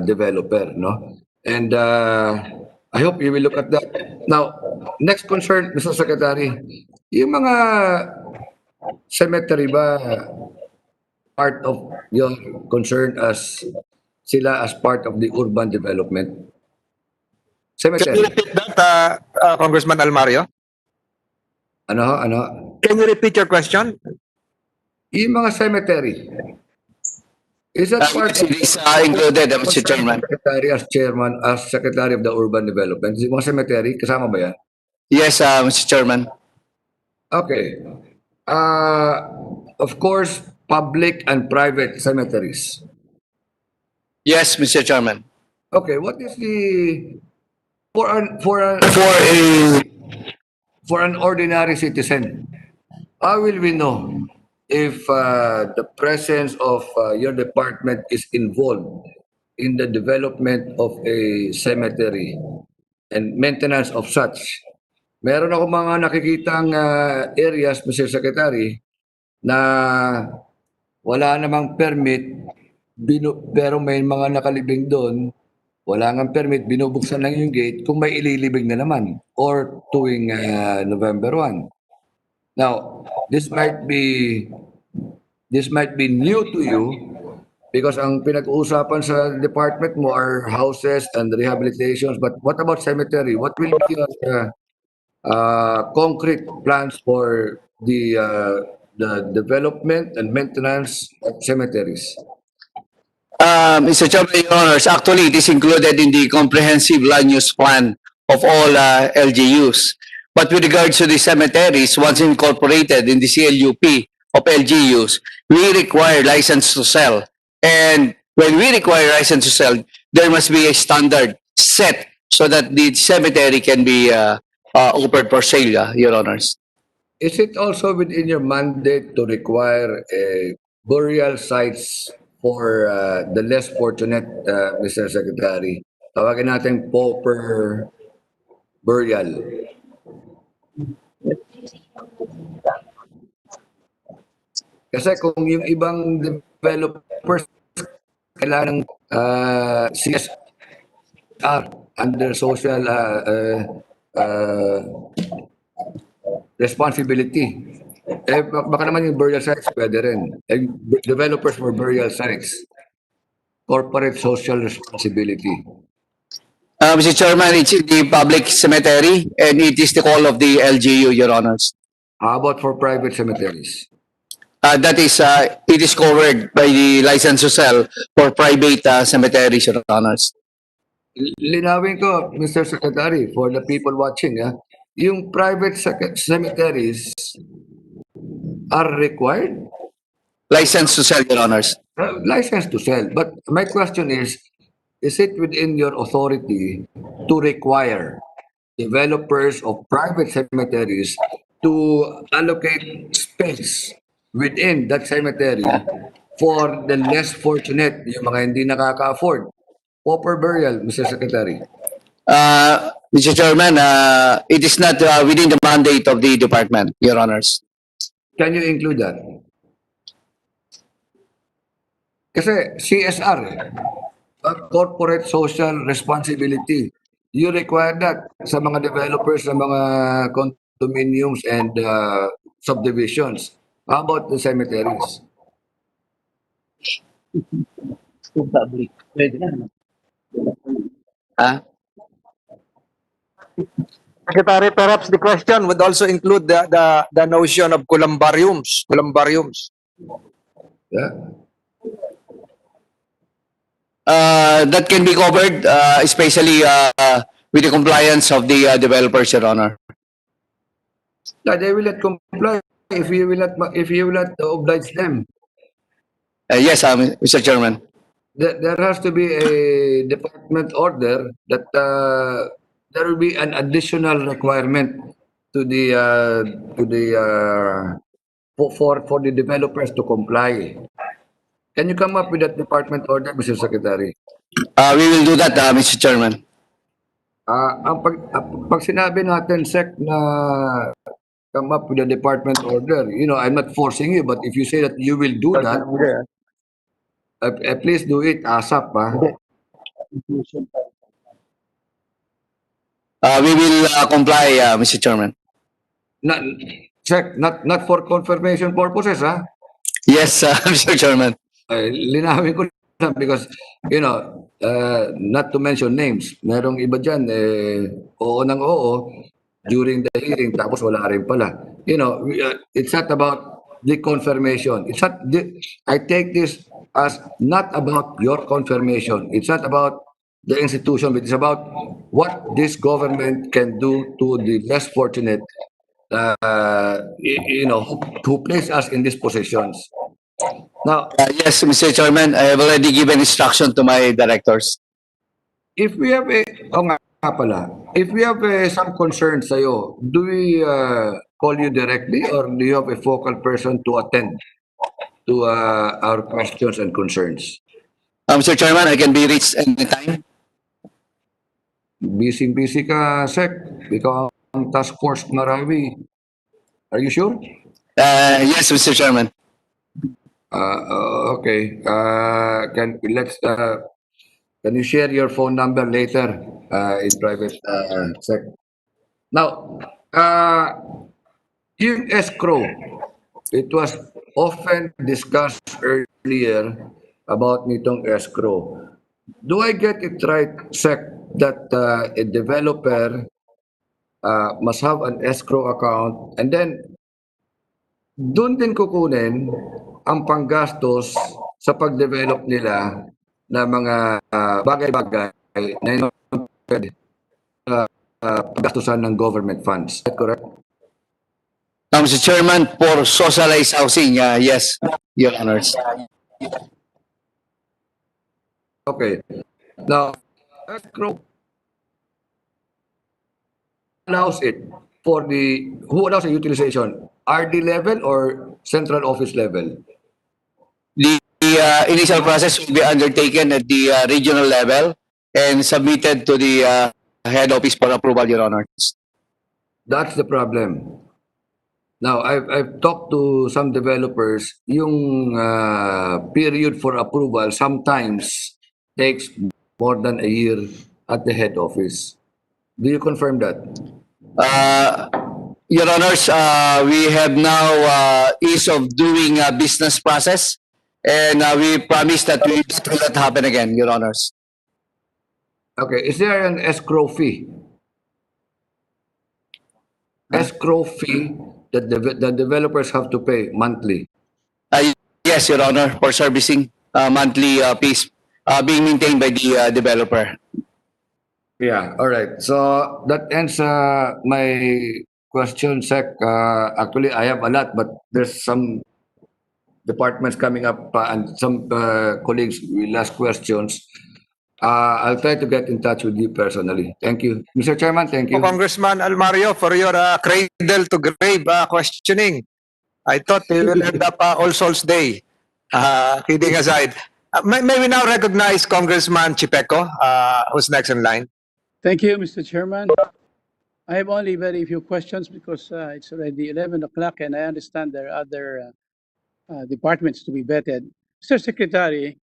developer, no? And I hope you will look at that. Now, next concern, Mr. Secretary, yung mga cemetery ba part of your concern as sila as part of the urban development? Can you Cemetery. repeat that, Congressman Almario? Ano? Can you repeat your question? Yung mga cemetery. Is that part It is included, Mr. Chairman. Secretary as chairman, as Secretary of the Urban Development? Yung mga cemetery, kasama ba yan? Yes, Mr. Chairman. Okay. Of course, public and private cemeteries. Yes, Mr. Chairman. Okay, what is the for an ordinary citizen? How will we know if the presence of your department is involved in the development of a cemetery and maintenance of such? Meron ako mga nakikitang areas, Mr. Secretary, na wala namang permit, pero may mga nakalibing doon, wala ngang permit, binubuksan lang yung gate kung may ililibing na naman or tuwing November 1. Now, this might be new to you because ang pinag-uusapan sa department mo are houses and rehabilitations, but what about cemetery? What will be your concrete plans for the the development and maintenance of cemeteries. Mr. Chairman, Your Honors, actually, it is included in the comprehensive land use plan of all LGUs. But with regards to the cemeteries, once incorporated in the CLUP of LGUs, we require license to sell. And when we require license to sell, there must be a standard set so that the cemetery can be offered for sale, Your Honors. Is it also within your mandate to require burial sites for the less fortunate, Mr. Secretary? Tawagin natin pauper burial. Kasi kung yung ibang developers kailangan ng CSR under social responsibility. Eh, baka naman yung burial sites pwede rin. Eh, developers for burial sites. Corporate social responsibility. Mr. Chairman, it's in the public cemetery and it is the call of the LGU, Your Honors. How about for private cemeteries? That is, it is covered by the license to sell for private cemeteries, Your Honors. Linawin ko, Mr. Secretary, for the people watching, yung private cemeteries are required? License to sell, Your Honors. License to sell. But my question is it within your authority to require developers of private cemeteries to allocate space within that cemetery for the less fortunate, yung mga hindi nakaka-afford? Pauper burial, Mr. Secretary. Mr. Chairman, it is not within the mandate of the department, Your Honors. Can you include that? Kasi CSR, corporate social responsibility. You require that sa mga developers ng mga condominiums and subdivisions. How about the cemeteries? Secretary, perhaps the question would also include the notion of columbariums. Columbariums. Yeah. That can be covered, especially with the compliance of the developers, Your Honor. Yeah, they will not comply if you will not oblige them. Yes, Mr. Chairman. There has to be a department order that there will be an additional requirement to the for the developers to comply. Can you come up with that department order, Mr. Secretary? We will do that, Mr. Chairman. Ang pag sinabi natin, Sec, na come up with a department order, you know, I'm not forcing you, but if you say that you will do that, please do it ASAP, ha? We will comply, Mr. Chairman. Not, Sec, not for confirmation purposes, ha? Yes, Mr. Chairman. Linawin ko lang because, you know, not to mention names, merong iba dyan, oo ng oo, during the hearing, tapos wala rin pala. You know, it's not about the confirmation. It's not, I take this as not about your confirmation. It's not about the institution, but it's about what this government can do to the less fortunate, you know, who place us in these positions. Now, yes, Mr. Chairman, I have already given instruction to my directors. if we have if we have some concerns sa'yo, do we call you directly or do you have a focal person to attend to our questions and concerns? Mr. Chairman, I can be reached anytime. Busy ka, Sec. Ikaw ang task force Marawi. Are you sure? Yes, Mr. Chairman. Okay. Can you share your phone number later in private, Sec? Now, yung escrow, it was often discussed earlier about nitong escrow. Do I get it right, Sec, that a developer must have an escrow account and then doon din kukunin ang panggastos sa pag-develop nila ng mga bagay-bagay na hindi pwede paggastusan ng government funds. Is that correct? Now, Mr. Chairman, for socialized housing, yes, Your Honors. Okay. Now, escrow allows it for who allows the utilization? RD level or central office level? The initial process will be undertaken at the regional level and submitted to the head office for approval, Your Honors. That's the problem. Now, I've talked to some developers, yung period for approval sometimes takes more than a year at the head office. Do you confirm that? Your Honors, we have now ease of doing business process, and we promise that we will not happen again, Your Honors. Okay, is there an escrow fee? Escrow fee that the developers have to pay monthly? Yes, Your Honor, for servicing monthly fees being maintained by the developer. Yeah, all right. So that ends my question, Sec. Actually, I have a lot, but there's some departments coming up and some colleagues will ask questions. I'll try to get in touch with you personally. Thank you. Mr. Chairman, thank you. Congressman Almario, for your cradle to grave questioning. I thought we will end up All Souls Day. Kidding aside. May we now recognize Congressman Chipeco, who's next in line? Thank you, Mr. Chairman. I have only very few questions because it's already 11 o'clock and I understand there are other departments to be vetted. Mr. Secretary,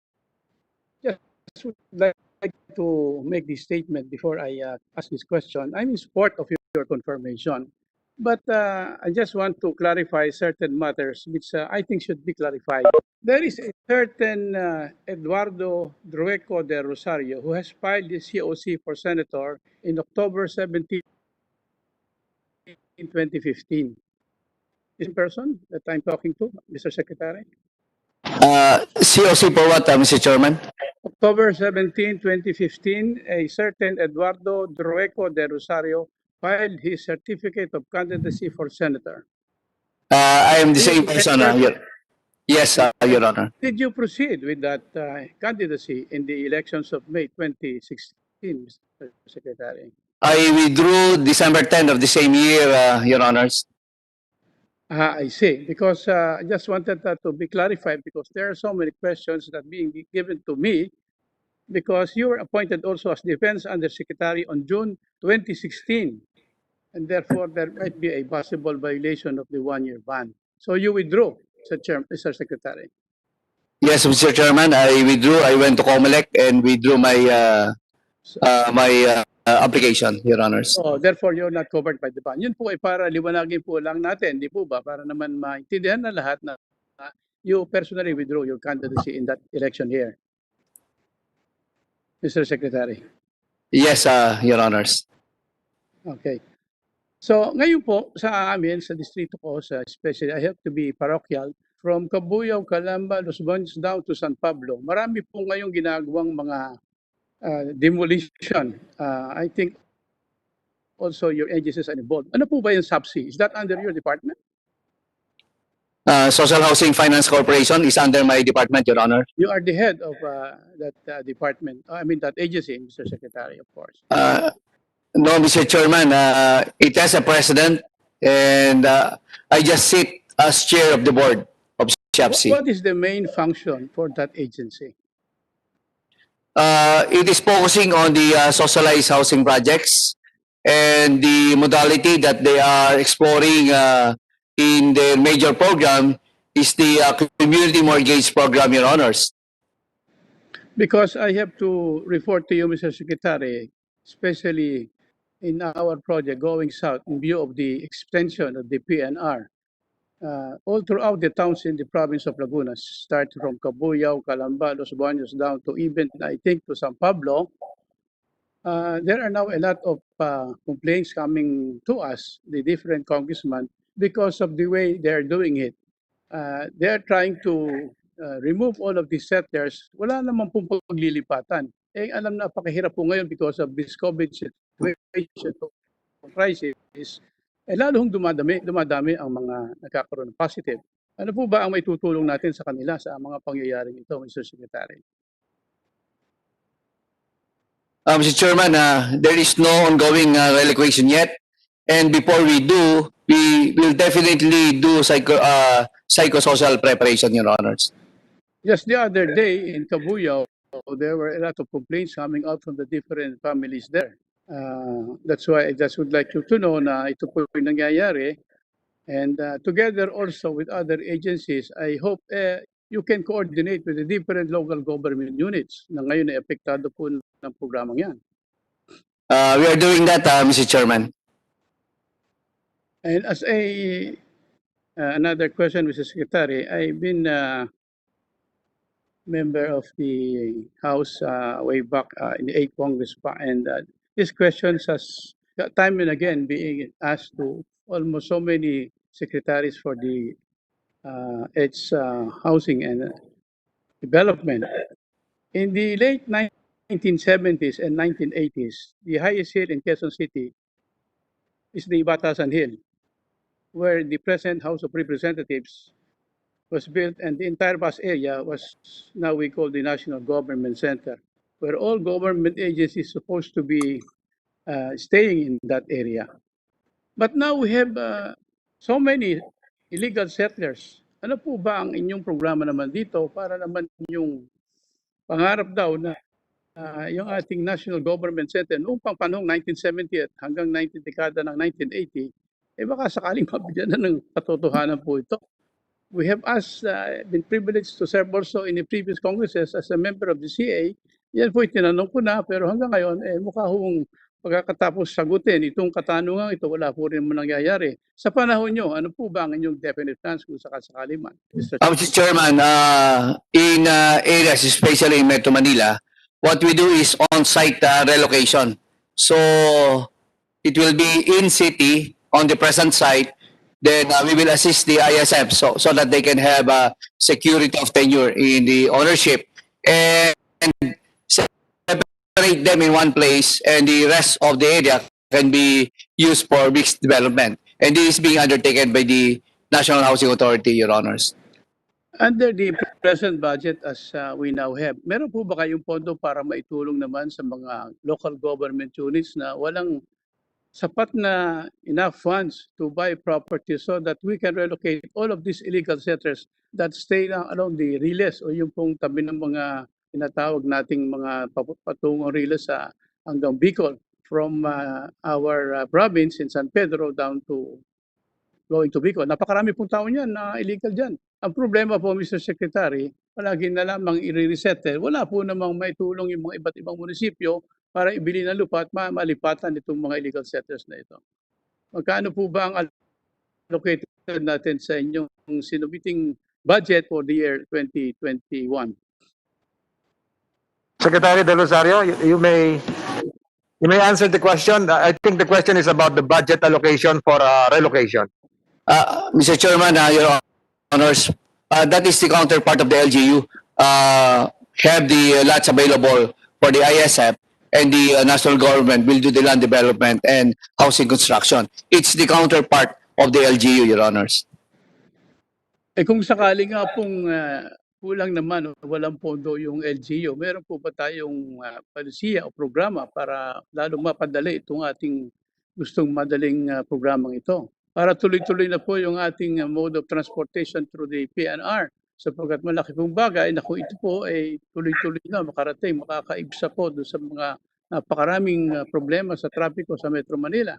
just would like to make this statement before I ask this question. I'm in support of your confirmation, but I just want to clarify certain matters which I think should be clarified. There is a certain Eduardo Drueco de Rosario who has filed the COC for senator in October 17, 2015. This person that I'm talking to, Mr. Secretary? COC for what, Mr. Chairman? October 17, 2015, a certain Eduardo Drueco de Rosario filed his certificate of candidacy for senator. I am the same person. Yes, Your Honor. Did you proceed with that candidacy in the elections of May 2016, Mr. Secretary? I withdrew December 10 of the same year, Your Honors. I see. Because I just wanted that to be clarified because there are so many questions that being given to me because you were appointed also as Defense Undersecretary on June 2016. And therefore, there might be a possible violation of the one-year ban. So you withdrew, Mr. Secretary. Yes, Mr. Chairman, I withdrew. I went to COMELEC and withdrew my application, Your Honors. So therefore, you're not covered by the ban. Yun po ay para liwanagin po lang natin, di po ba? Para naman maintindihan na lahat na you personally withdrew your candidacy in that election here. Mr. Secretary. Yes, Your Honors. Okay. So ngayon po sa amin, sa distrito ko, especially I have to be parochial, from Cabuyao, Calamba, Los Baños down to San Pablo. Marami po ngayong ginagawang mga demolition. I think also your agencies are involved. Ano po ba yung SAPSI? Is that under your department? Social Housing Finance Corporation is under my department, Your Honor. You are the head of that department. I mean that agency, Mr. Secretary, of course. No, Mr. Chairman, it has a president and I just sit as chair of the board of SHAPSI. What is the main function for that agency? It is focusing on the socialized housing projects and the modality that they are exploring in their major program is the community mortgage program, Your Honors. Because I have to report to you, Mr. Secretary, especially in our project going south in view of the extension of the PNR. All throughout the towns in the province of Laguna, start from Cabuyao, Calamba, Los Baños, down to even, I think, to San Pablo, there are now a lot of complaints coming to us, the different congressmen, because of the way they're doing it. they are trying to remove all of these settlers. Wala naman pong paglilipatan. Eh, alam na, napakahirap po ngayon because of this COVID situation, crisis, eh lalong dumadami ang mga nagkakaroon ng positive. Ano po ba ang may tutulong natin sa kanila sa mga pangyayaring ito, Mr. Secretary? Mr. Chairman, there is no ongoing relocation yet. And before we do, we will definitely do psychosocial preparation, Your Honors. Just the other day in Cabuyao, there were a lot of complaints coming out from the different families there. That's why I just would like you to know na ito po yung nangyayari. And together also with other agencies, I hope you can coordinate with the different local government units na ngayon ay apektado po ng programang yan. We are doing that, Mr. Chairman. And as another question, Mr. Secretary, I've been member of the House way back in the 8th Congress, and this question has time and again being asked to almost so many secretaries for the housing and development. In the late 1970s and 1980s, the highest hill in Quezon City is the Batasan Hill, where the present House of Representatives was built, and the entire bus area was now we call the National Government Center, where all government agencies supposed to be staying in that area. But now we have so many illegal settlers. Ano po ba ang inyong programa naman dito para naman yung pangarap daw na yung ating National Government Center noong pang panahong 1970 at hanggang 19 dekada ng 1980, eh baka sakaling mabigyan na ng katotohanan po ito. We have been privileged to serve also in the previous Congresses as a member of the CA. Yan po tinanong ko na, pero hanggang ngayon, mukha hong pagkatapos sagutin itong katanungan ito, wala po rin nangyayari. Sa panahon nyo, ano po ba ang inyong definite plans kung sakasakali man? Mr. Chairman, in areas, especially in Metro Manila, what we do is on-site relocation. So it will be in city on the present site. Then we will assist the ISF so that they can have security of tenure in the ownership and separate them in one place, and the rest of the area can be used for mixed development. And this is being undertaken by the National Housing Authority, Your Honors. Under the present budget as we now have, meron po ba kayong pondo para maitulong naman sa mga local government units na walang sapat na enough funds to buy property so that we can relocate all of these illegal settlers that stay along the Riles o yung pong tabi ng mga tinatawag nating mga patungong Riles sa hanggang Bicol from our province in San Pedro down to going to Bicol. Napakarami pong tao niyan na illegal dyan. Ang problema po, Mr. Secretary, palagi na lamang i-resettle. Wala po namang maitulong yung mga iba't ibang munisipyo para ibili ng lupa at malipatan itong mga illegal settlers na ito. Magkano po ba ang allocated natin sa inyong sinubiting budget for the year 2021? Secretary De Rosario, you may answer the question. I think the question is about the budget allocation for relocation. Mr. Chairman, Your Honors, that is the counterpart of the LGU. Have the lots available for the ISF, and the national government will do the land development and housing construction. It's the counterpart of the LGU, Your Honors. Eh kung sakali nga pong kulang naman o walang pondo yung LGU, meron po ba tayong palisiya o programa para lalong mapadali itong ating gustong madaling programang ito? Para tuloy-tuloy na po yung ating mode of transportation through the PNR. Sapagkat malaki pong bagay na kung ito po ay tuloy-tuloy na makarating, makakaibsa po doon sa mga napakaraming problema sa trapiko sa Metro Manila.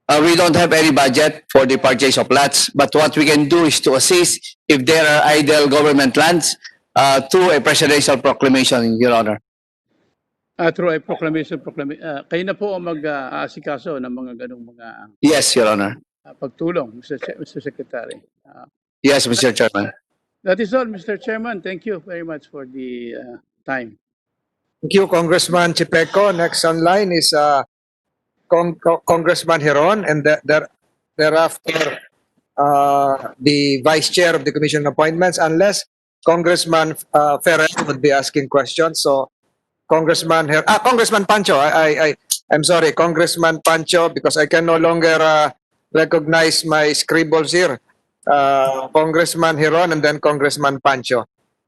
We don't have any budget for the purchase of lots, but what we can do is to assist if there are idle government lands through a presidential proclamation, Your Honor. Through a proclamation. Kayo na po ang mag-aasikaso ng mga ganong mga Yes, Your Honor. pagtulong, Mr. Secretary. Yes, Mr. Chairman. That is all, Mr. Chairman. Thank you very much for the time. Thank you, Congressman Chipeco. Next on line is Congressman Heron, and thereafter the Vice Chair of the Commission on Appointments, unless Congressman Ferrer would be asking questions. So, Congressman Pancho, I'm sorry, Congressman Pancho, because I can no longer recognize my scribbles here. Congressman Hiron and then Congressman Pancho.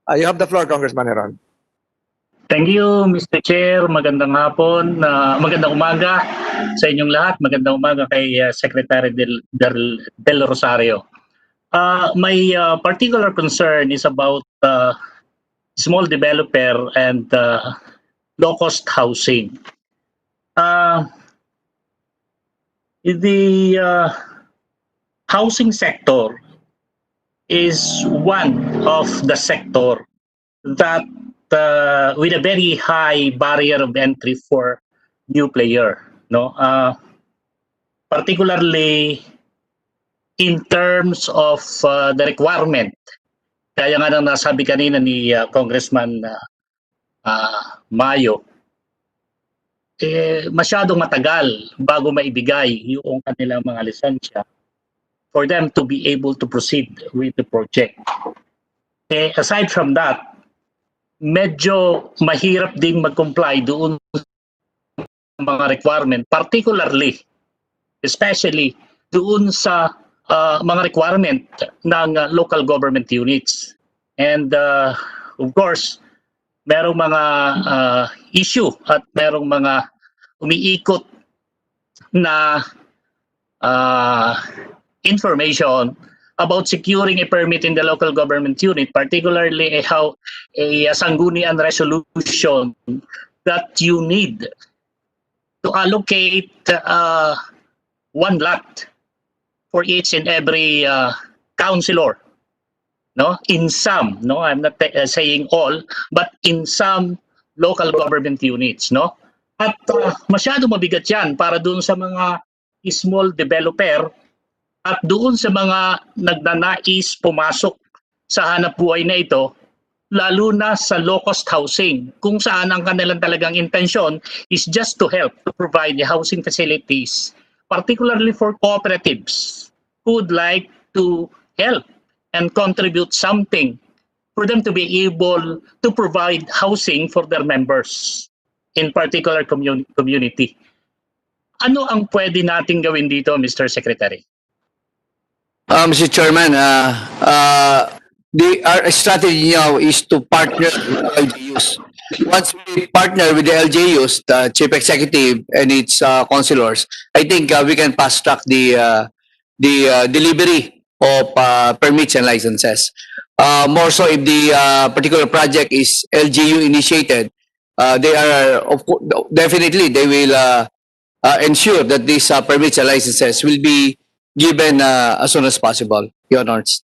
You have the floor, Congressman Hiron. Thank you, Mr. Chair. Magandang hapon. Magandang umaga sa inyong lahat. Magandang umaga kay Secretary Del Rosario. My particular concern is about small developer and low-cost housing. The housing sector is one of the sector that with a very high barrier of entry for new player, no? Particularly in terms of the requirement. Kaya nga nang nasabi kanina ni Congressman Mayo, masyadong matagal bago maibigay yung kanilang mga lisensya for them to be able to proceed with the project. Aside from that, medyo mahirap ding mag-comply doon sa mga requirement, particularly, especially doon sa mga requirement ng local government units. And of course, merong mga issue at merong mga umiikot na information about securing a permit in the local government unit, particularly how a sanggunian resolution that you need to allocate one lot for each and every councilor. No, in some, no, I'm not saying all, but in some local government units, no. At masyado mabigat yan para doon sa mga small developer at doon sa mga nagnanais pumasok sa hanap buhay na ito, lalo na sa low-cost housing, kung saan ang kanilang talagang intensyon is just to help to provide the housing facilities, particularly for cooperatives who would like to help and contribute something for them to be able to provide housing for their members in particular community. Ano ang pwede nating gawin dito, Mr. Secretary? Mr. Chairman, our strategy now is to partner with the LGUs. Once we partner with the LGUs, the chief executive and its councilors, I think we can fast track the delivery of permits and licenses. More so if the particular project is LGU initiated, they are definitely they will ensure that these permits and licenses will be given as soon as possible, Your Honors.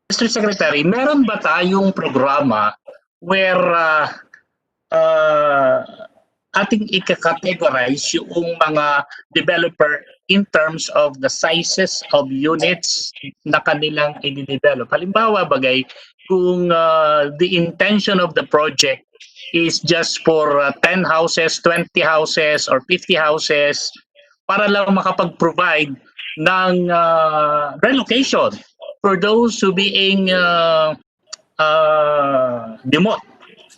Mr. Secretary, meron ba tayong programa where ating ika-categorize yung mga developer in terms of the sizes of units na kanilang i-develop? Halimbawa, bagay, kung the intention of the project is just for 10 houses, 20 houses, or 50 houses, para lang makapag-provide ng relocation for those who being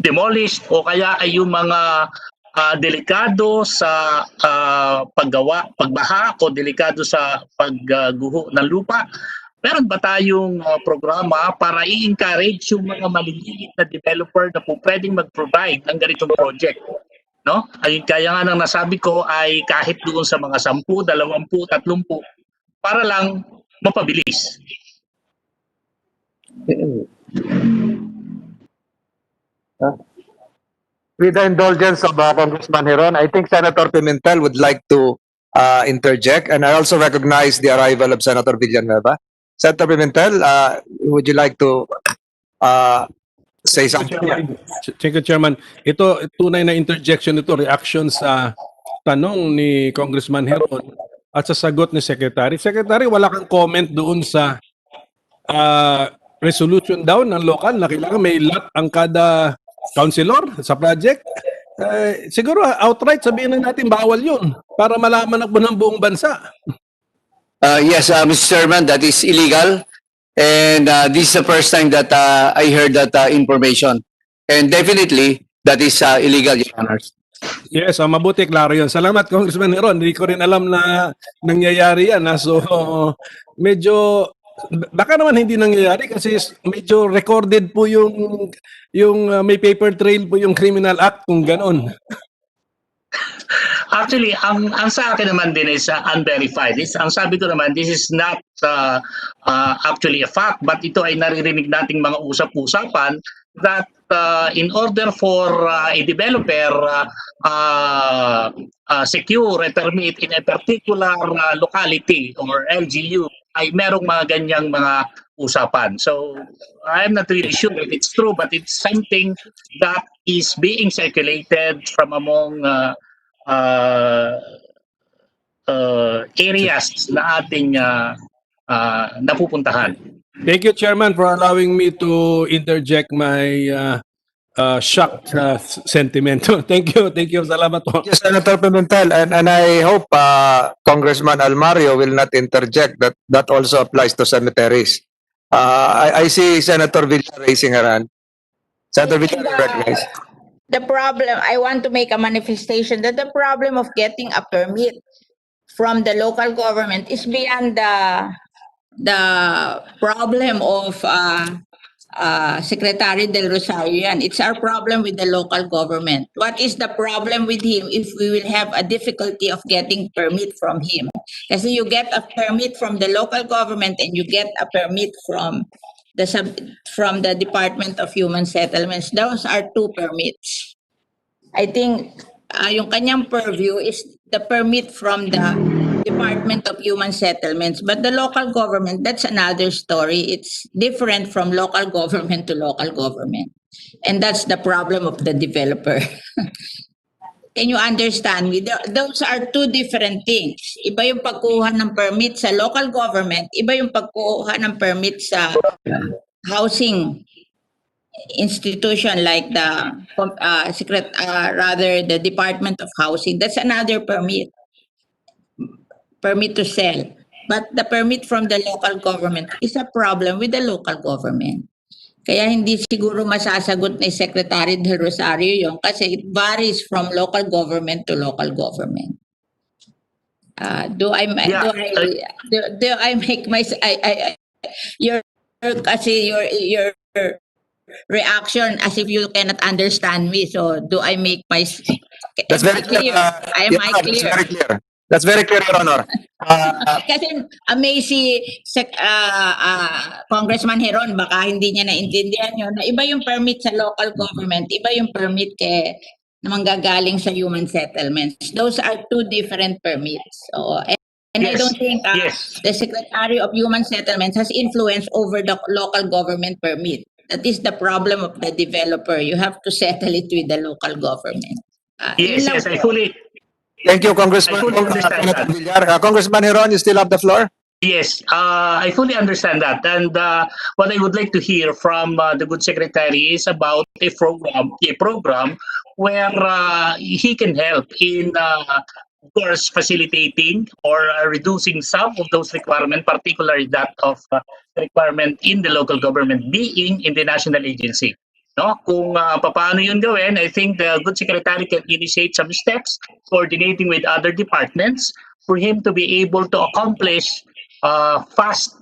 demolished o kaya ay yung mga delikado sa pagbaha o delikado sa pagguho ng lupa. Meron ba tayong programa para i-encourage yung mga maliliit na developer na po pwedeng mag-provide ng ganitong project? No? Ay kaya nga nang nasabi ko ay kahit doon sa mga 10, 20, 30 para lang mapabilis. With the indulgence of Congressman Hiron, I think Senator Pimentel would like to interject, and I also recognize the arrival of Senator Villanueva. Senator Pimentel, would you like to say something? Thank you, Chairman. Ito, tunay na interjection ito, reaction sa tanong ni Congressman Heron at sa sagot ni Secretary. Secretary, wala kang comment doon sa resolution daw ng local na kailangan may lot ang kada councilor sa project. Siguro outright sabihin na natin bawal yun para malaman ng buong bansa. Yes, Mr. Chairman, that is illegal. And this is the first time that I heard that information. And definitely, that is illegal, Your Honors. Yes, mabuti, klaro yun. Salamat, Congressman Heron. Hindi ko rin alam na nangyayari yan. So, medyo, baka naman hindi nangyayari kasi medyo recorded po yung may paper trail po yung criminal act kung ganon. Actually, ang sa akin naman din is unverified. Ang sabi ko naman, this is not actually a fact, but ito ay naririnig nating mga usap-usapan that in order for a developer secure a permit in a particular locality or LGU, ay merong mga ganyang mga usapan. So, I'm not really sure if it's true, but it's something that is being circulated from among areas na ating napupuntahan. Thank you, Chairman, for allowing me to interject my shocked sentiment. Thank you. Salamat po. Yes, Senator Pimentel, and I hope Congressman Almario will not interject. That also applies to cemeteries. I see Senator Villar raising her hand. Senator Villar, you recognize. The problem, I want to make a manifestation that the problem of getting a permit from the local government is beyond the problem of Secretary Del Rosario. It's our problem with the local government. What is the problem with him if we will have a difficulty of getting permit from him? Kasi you get a permit from the local government and you get a permit from the Department of Human Settlements. Those are two permits. I think yung kanyang purview is the permit from the Department of Human Settlements, but the local government, that's another story. It's different from local government to local government. And that's the problem of the developer. Can you understand me? Those are two different things. Iba yung pagkuha ng permit sa local government, iba yung pagkuha ng permit sa housing institution like the the Department of Housing. That's another permit to sell. But the permit from the local government is a problem with the local government. Kaya hindi siguro masasagot ni Secretary Del Rosario yun kasi it varies from local government to local government. Do I make my your reaction as if you cannot understand me? So do I make my That's very clear. clear? That's very clear. That's very clear, Your Honor. Kasi amazing Congressman Heron, baka hindi niya naintindihan yun, na iba yung permit sa local government, iba yung permit na manggagaling sa human settlements. Those are two different permits. So, and yes, I don't think the Secretary of Human Settlements has influence over the local government permit. That is the problem of the developer. You have to settle it with the local government. Yes, I fully... Thank you, Congressman Villar. Congressman Heron, you still have the floor? Yes, I fully understand that. And what I would like to hear from the good secretary is about a program where he can help in, of course, facilitating or reducing some of those requirements, particularly that of requirement in the local government being in the national agency. No, kung paano yun gawin, I think the good secretary can initiate some steps, coordinating with other departments for him to be able to accomplish fast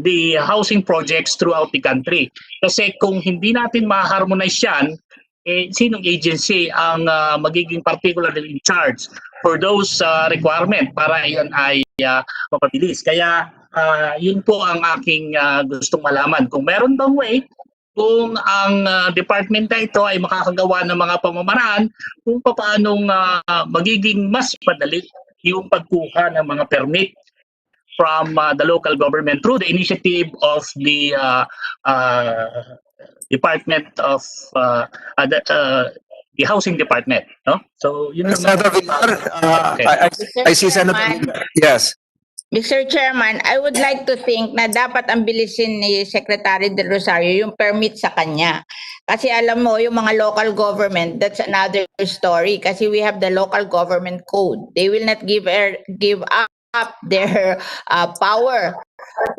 the housing projects throughout the country. Kasi kung hindi natin ma-harmonize yan, sinong agency ang magiging particularly in charge for those requirement para yan ay mapabilis. Kaya yun po ang aking gustong malaman. Kung meron bang way, kung ang department na ito ay makakagawa ng mga pamamaraan kung paanong magiging mas padali yung pagkuha ng mga permit from the local government through the initiative of the Department of the Housing Department. No? So, yun Senator Villar, I see Senator Villar. Yes. Mr. Chairman, I would like to think na dapat ang bilisin ni Secretary Del Rosario yung permit sa kanya. Kasi alam mo, yung mga local government, that's another story. Kasi we have the local government code. They will not give us up their power.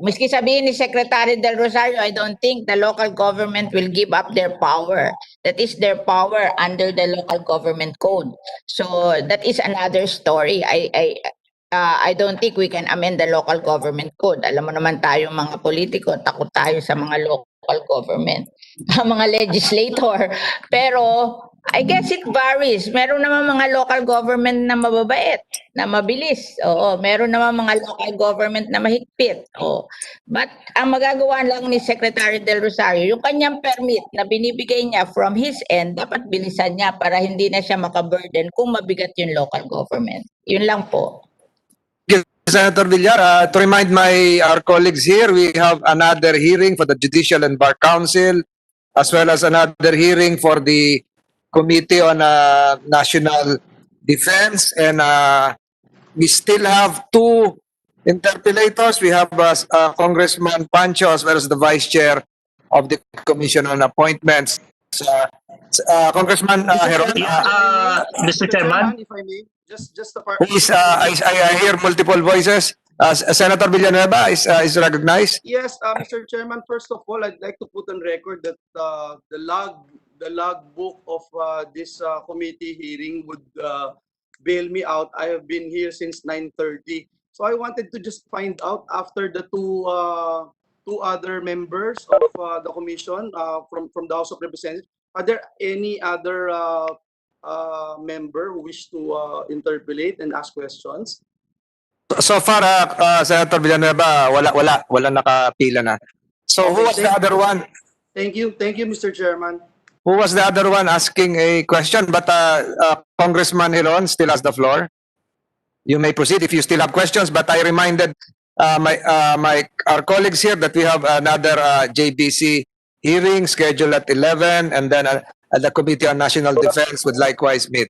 Miski sabihin ni Secretary Del Rosario, I don't think the local government will give up their power. That is their power under the local government code. So that is another story. I don't think we can amend the local government code. Alam mo naman tayo mga politiko, takot tayo sa mga local government, mga legislator. Pero I guess it varies. Meron naman mga local government na mababait, na mabilis. Oo, meron naman mga local government na mahigpit. Oo. But ang magagawa lang ni Secretary Del Rosario, yung kanyang permit na binibigay niya from his end, dapat bilisan niya para hindi na siya makaburden kung mabigat yung local government. Yun lang po. Senator Villar, to remind our colleagues here, we have another hearing for the Judicial and Bar Council, as well as another hearing for the Committee on National Defense, and we still have two interpellators. We have Congressman Pancho as well as the Vice Chair of the Commission on Appointments. Congressman Heron, Mr. Chairman, if I may, just a who is, I hear multiple voices. Senator Villanueva is recognized. Yes, Mr. Chairman, first of all, I'd like to put on record that the logbook of this committee hearing would bail me out. I have been here since 9:30. So I wanted to just find out after the two other members of the commission from the House of Representatives, are there any other member who wish to interpolate and ask questions? So far, Senator Villanueva, wala nakapila na. So who was the other one? Thank you, Mr. Chairman. Who was the other one asking a question? But Congressman Hilon still has the floor. You may proceed if you still have questions. But I reminded our colleagues here that we have another JBC hearing scheduled at 11, and then the Committee on National Defense would likewise meet.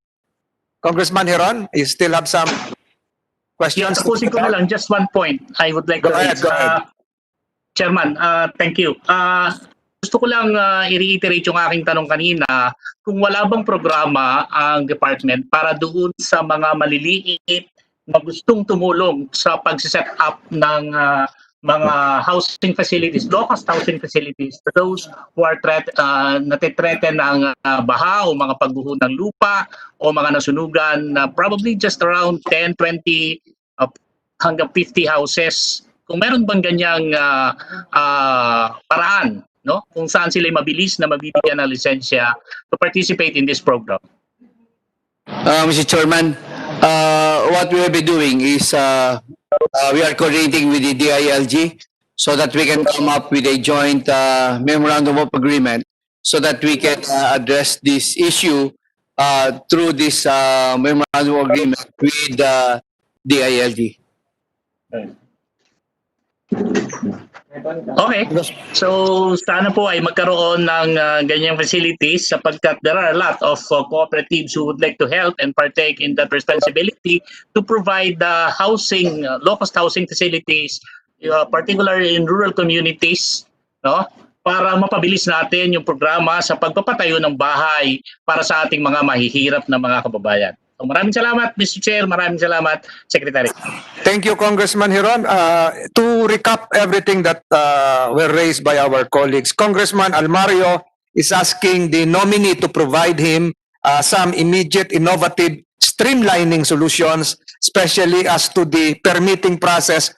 Congressman Hiron, you still have some questions? yes, tapusin ko na lang just one point I would like Go to ahead, raise. go ahead. Chairman, thank you. Gusto ko lang i-reiterate yung aking tanong kanina, kung wala bang programa ang department para doon sa mga maliliit na gustong tumulong sa pag-set up ng mga housing facilities, low-cost housing facilities to those who are natitreten ng baha o mga pagguho ng lupa o mga nasunugan, probably just around 10, 20 hanggang 50 houses. Kung meron bang ganyang paraan, no? Kung saan sila mabilis na mabibigyan ng lisensya to participate in this program. Mr. Chairman, what we will be doing is we are coordinating with the DILG so that we can come up with a joint memorandum of agreement so that we can address this issue through this memorandum of agreement with the DILG. Okay. So sana po ay magkaroon ng ganyang facilities sapagkat there are a lot of cooperatives who would like to help and partake in that responsibility to provide housing, low-cost housing facilities, particularly in rural communities, no? Para mapabilis natin yung programa sa pagpapatayo ng bahay para sa ating mga mahihirap na mga kababayan. So, maraming salamat, Mr. Chair. Maraming salamat, Secretary. Thank you, Congressman Hiron. To recap everything that were raised by our colleagues, Congressman Almario is asking the nominee to provide him some immediate, innovative, streamlining solutions, especially as to the permitting process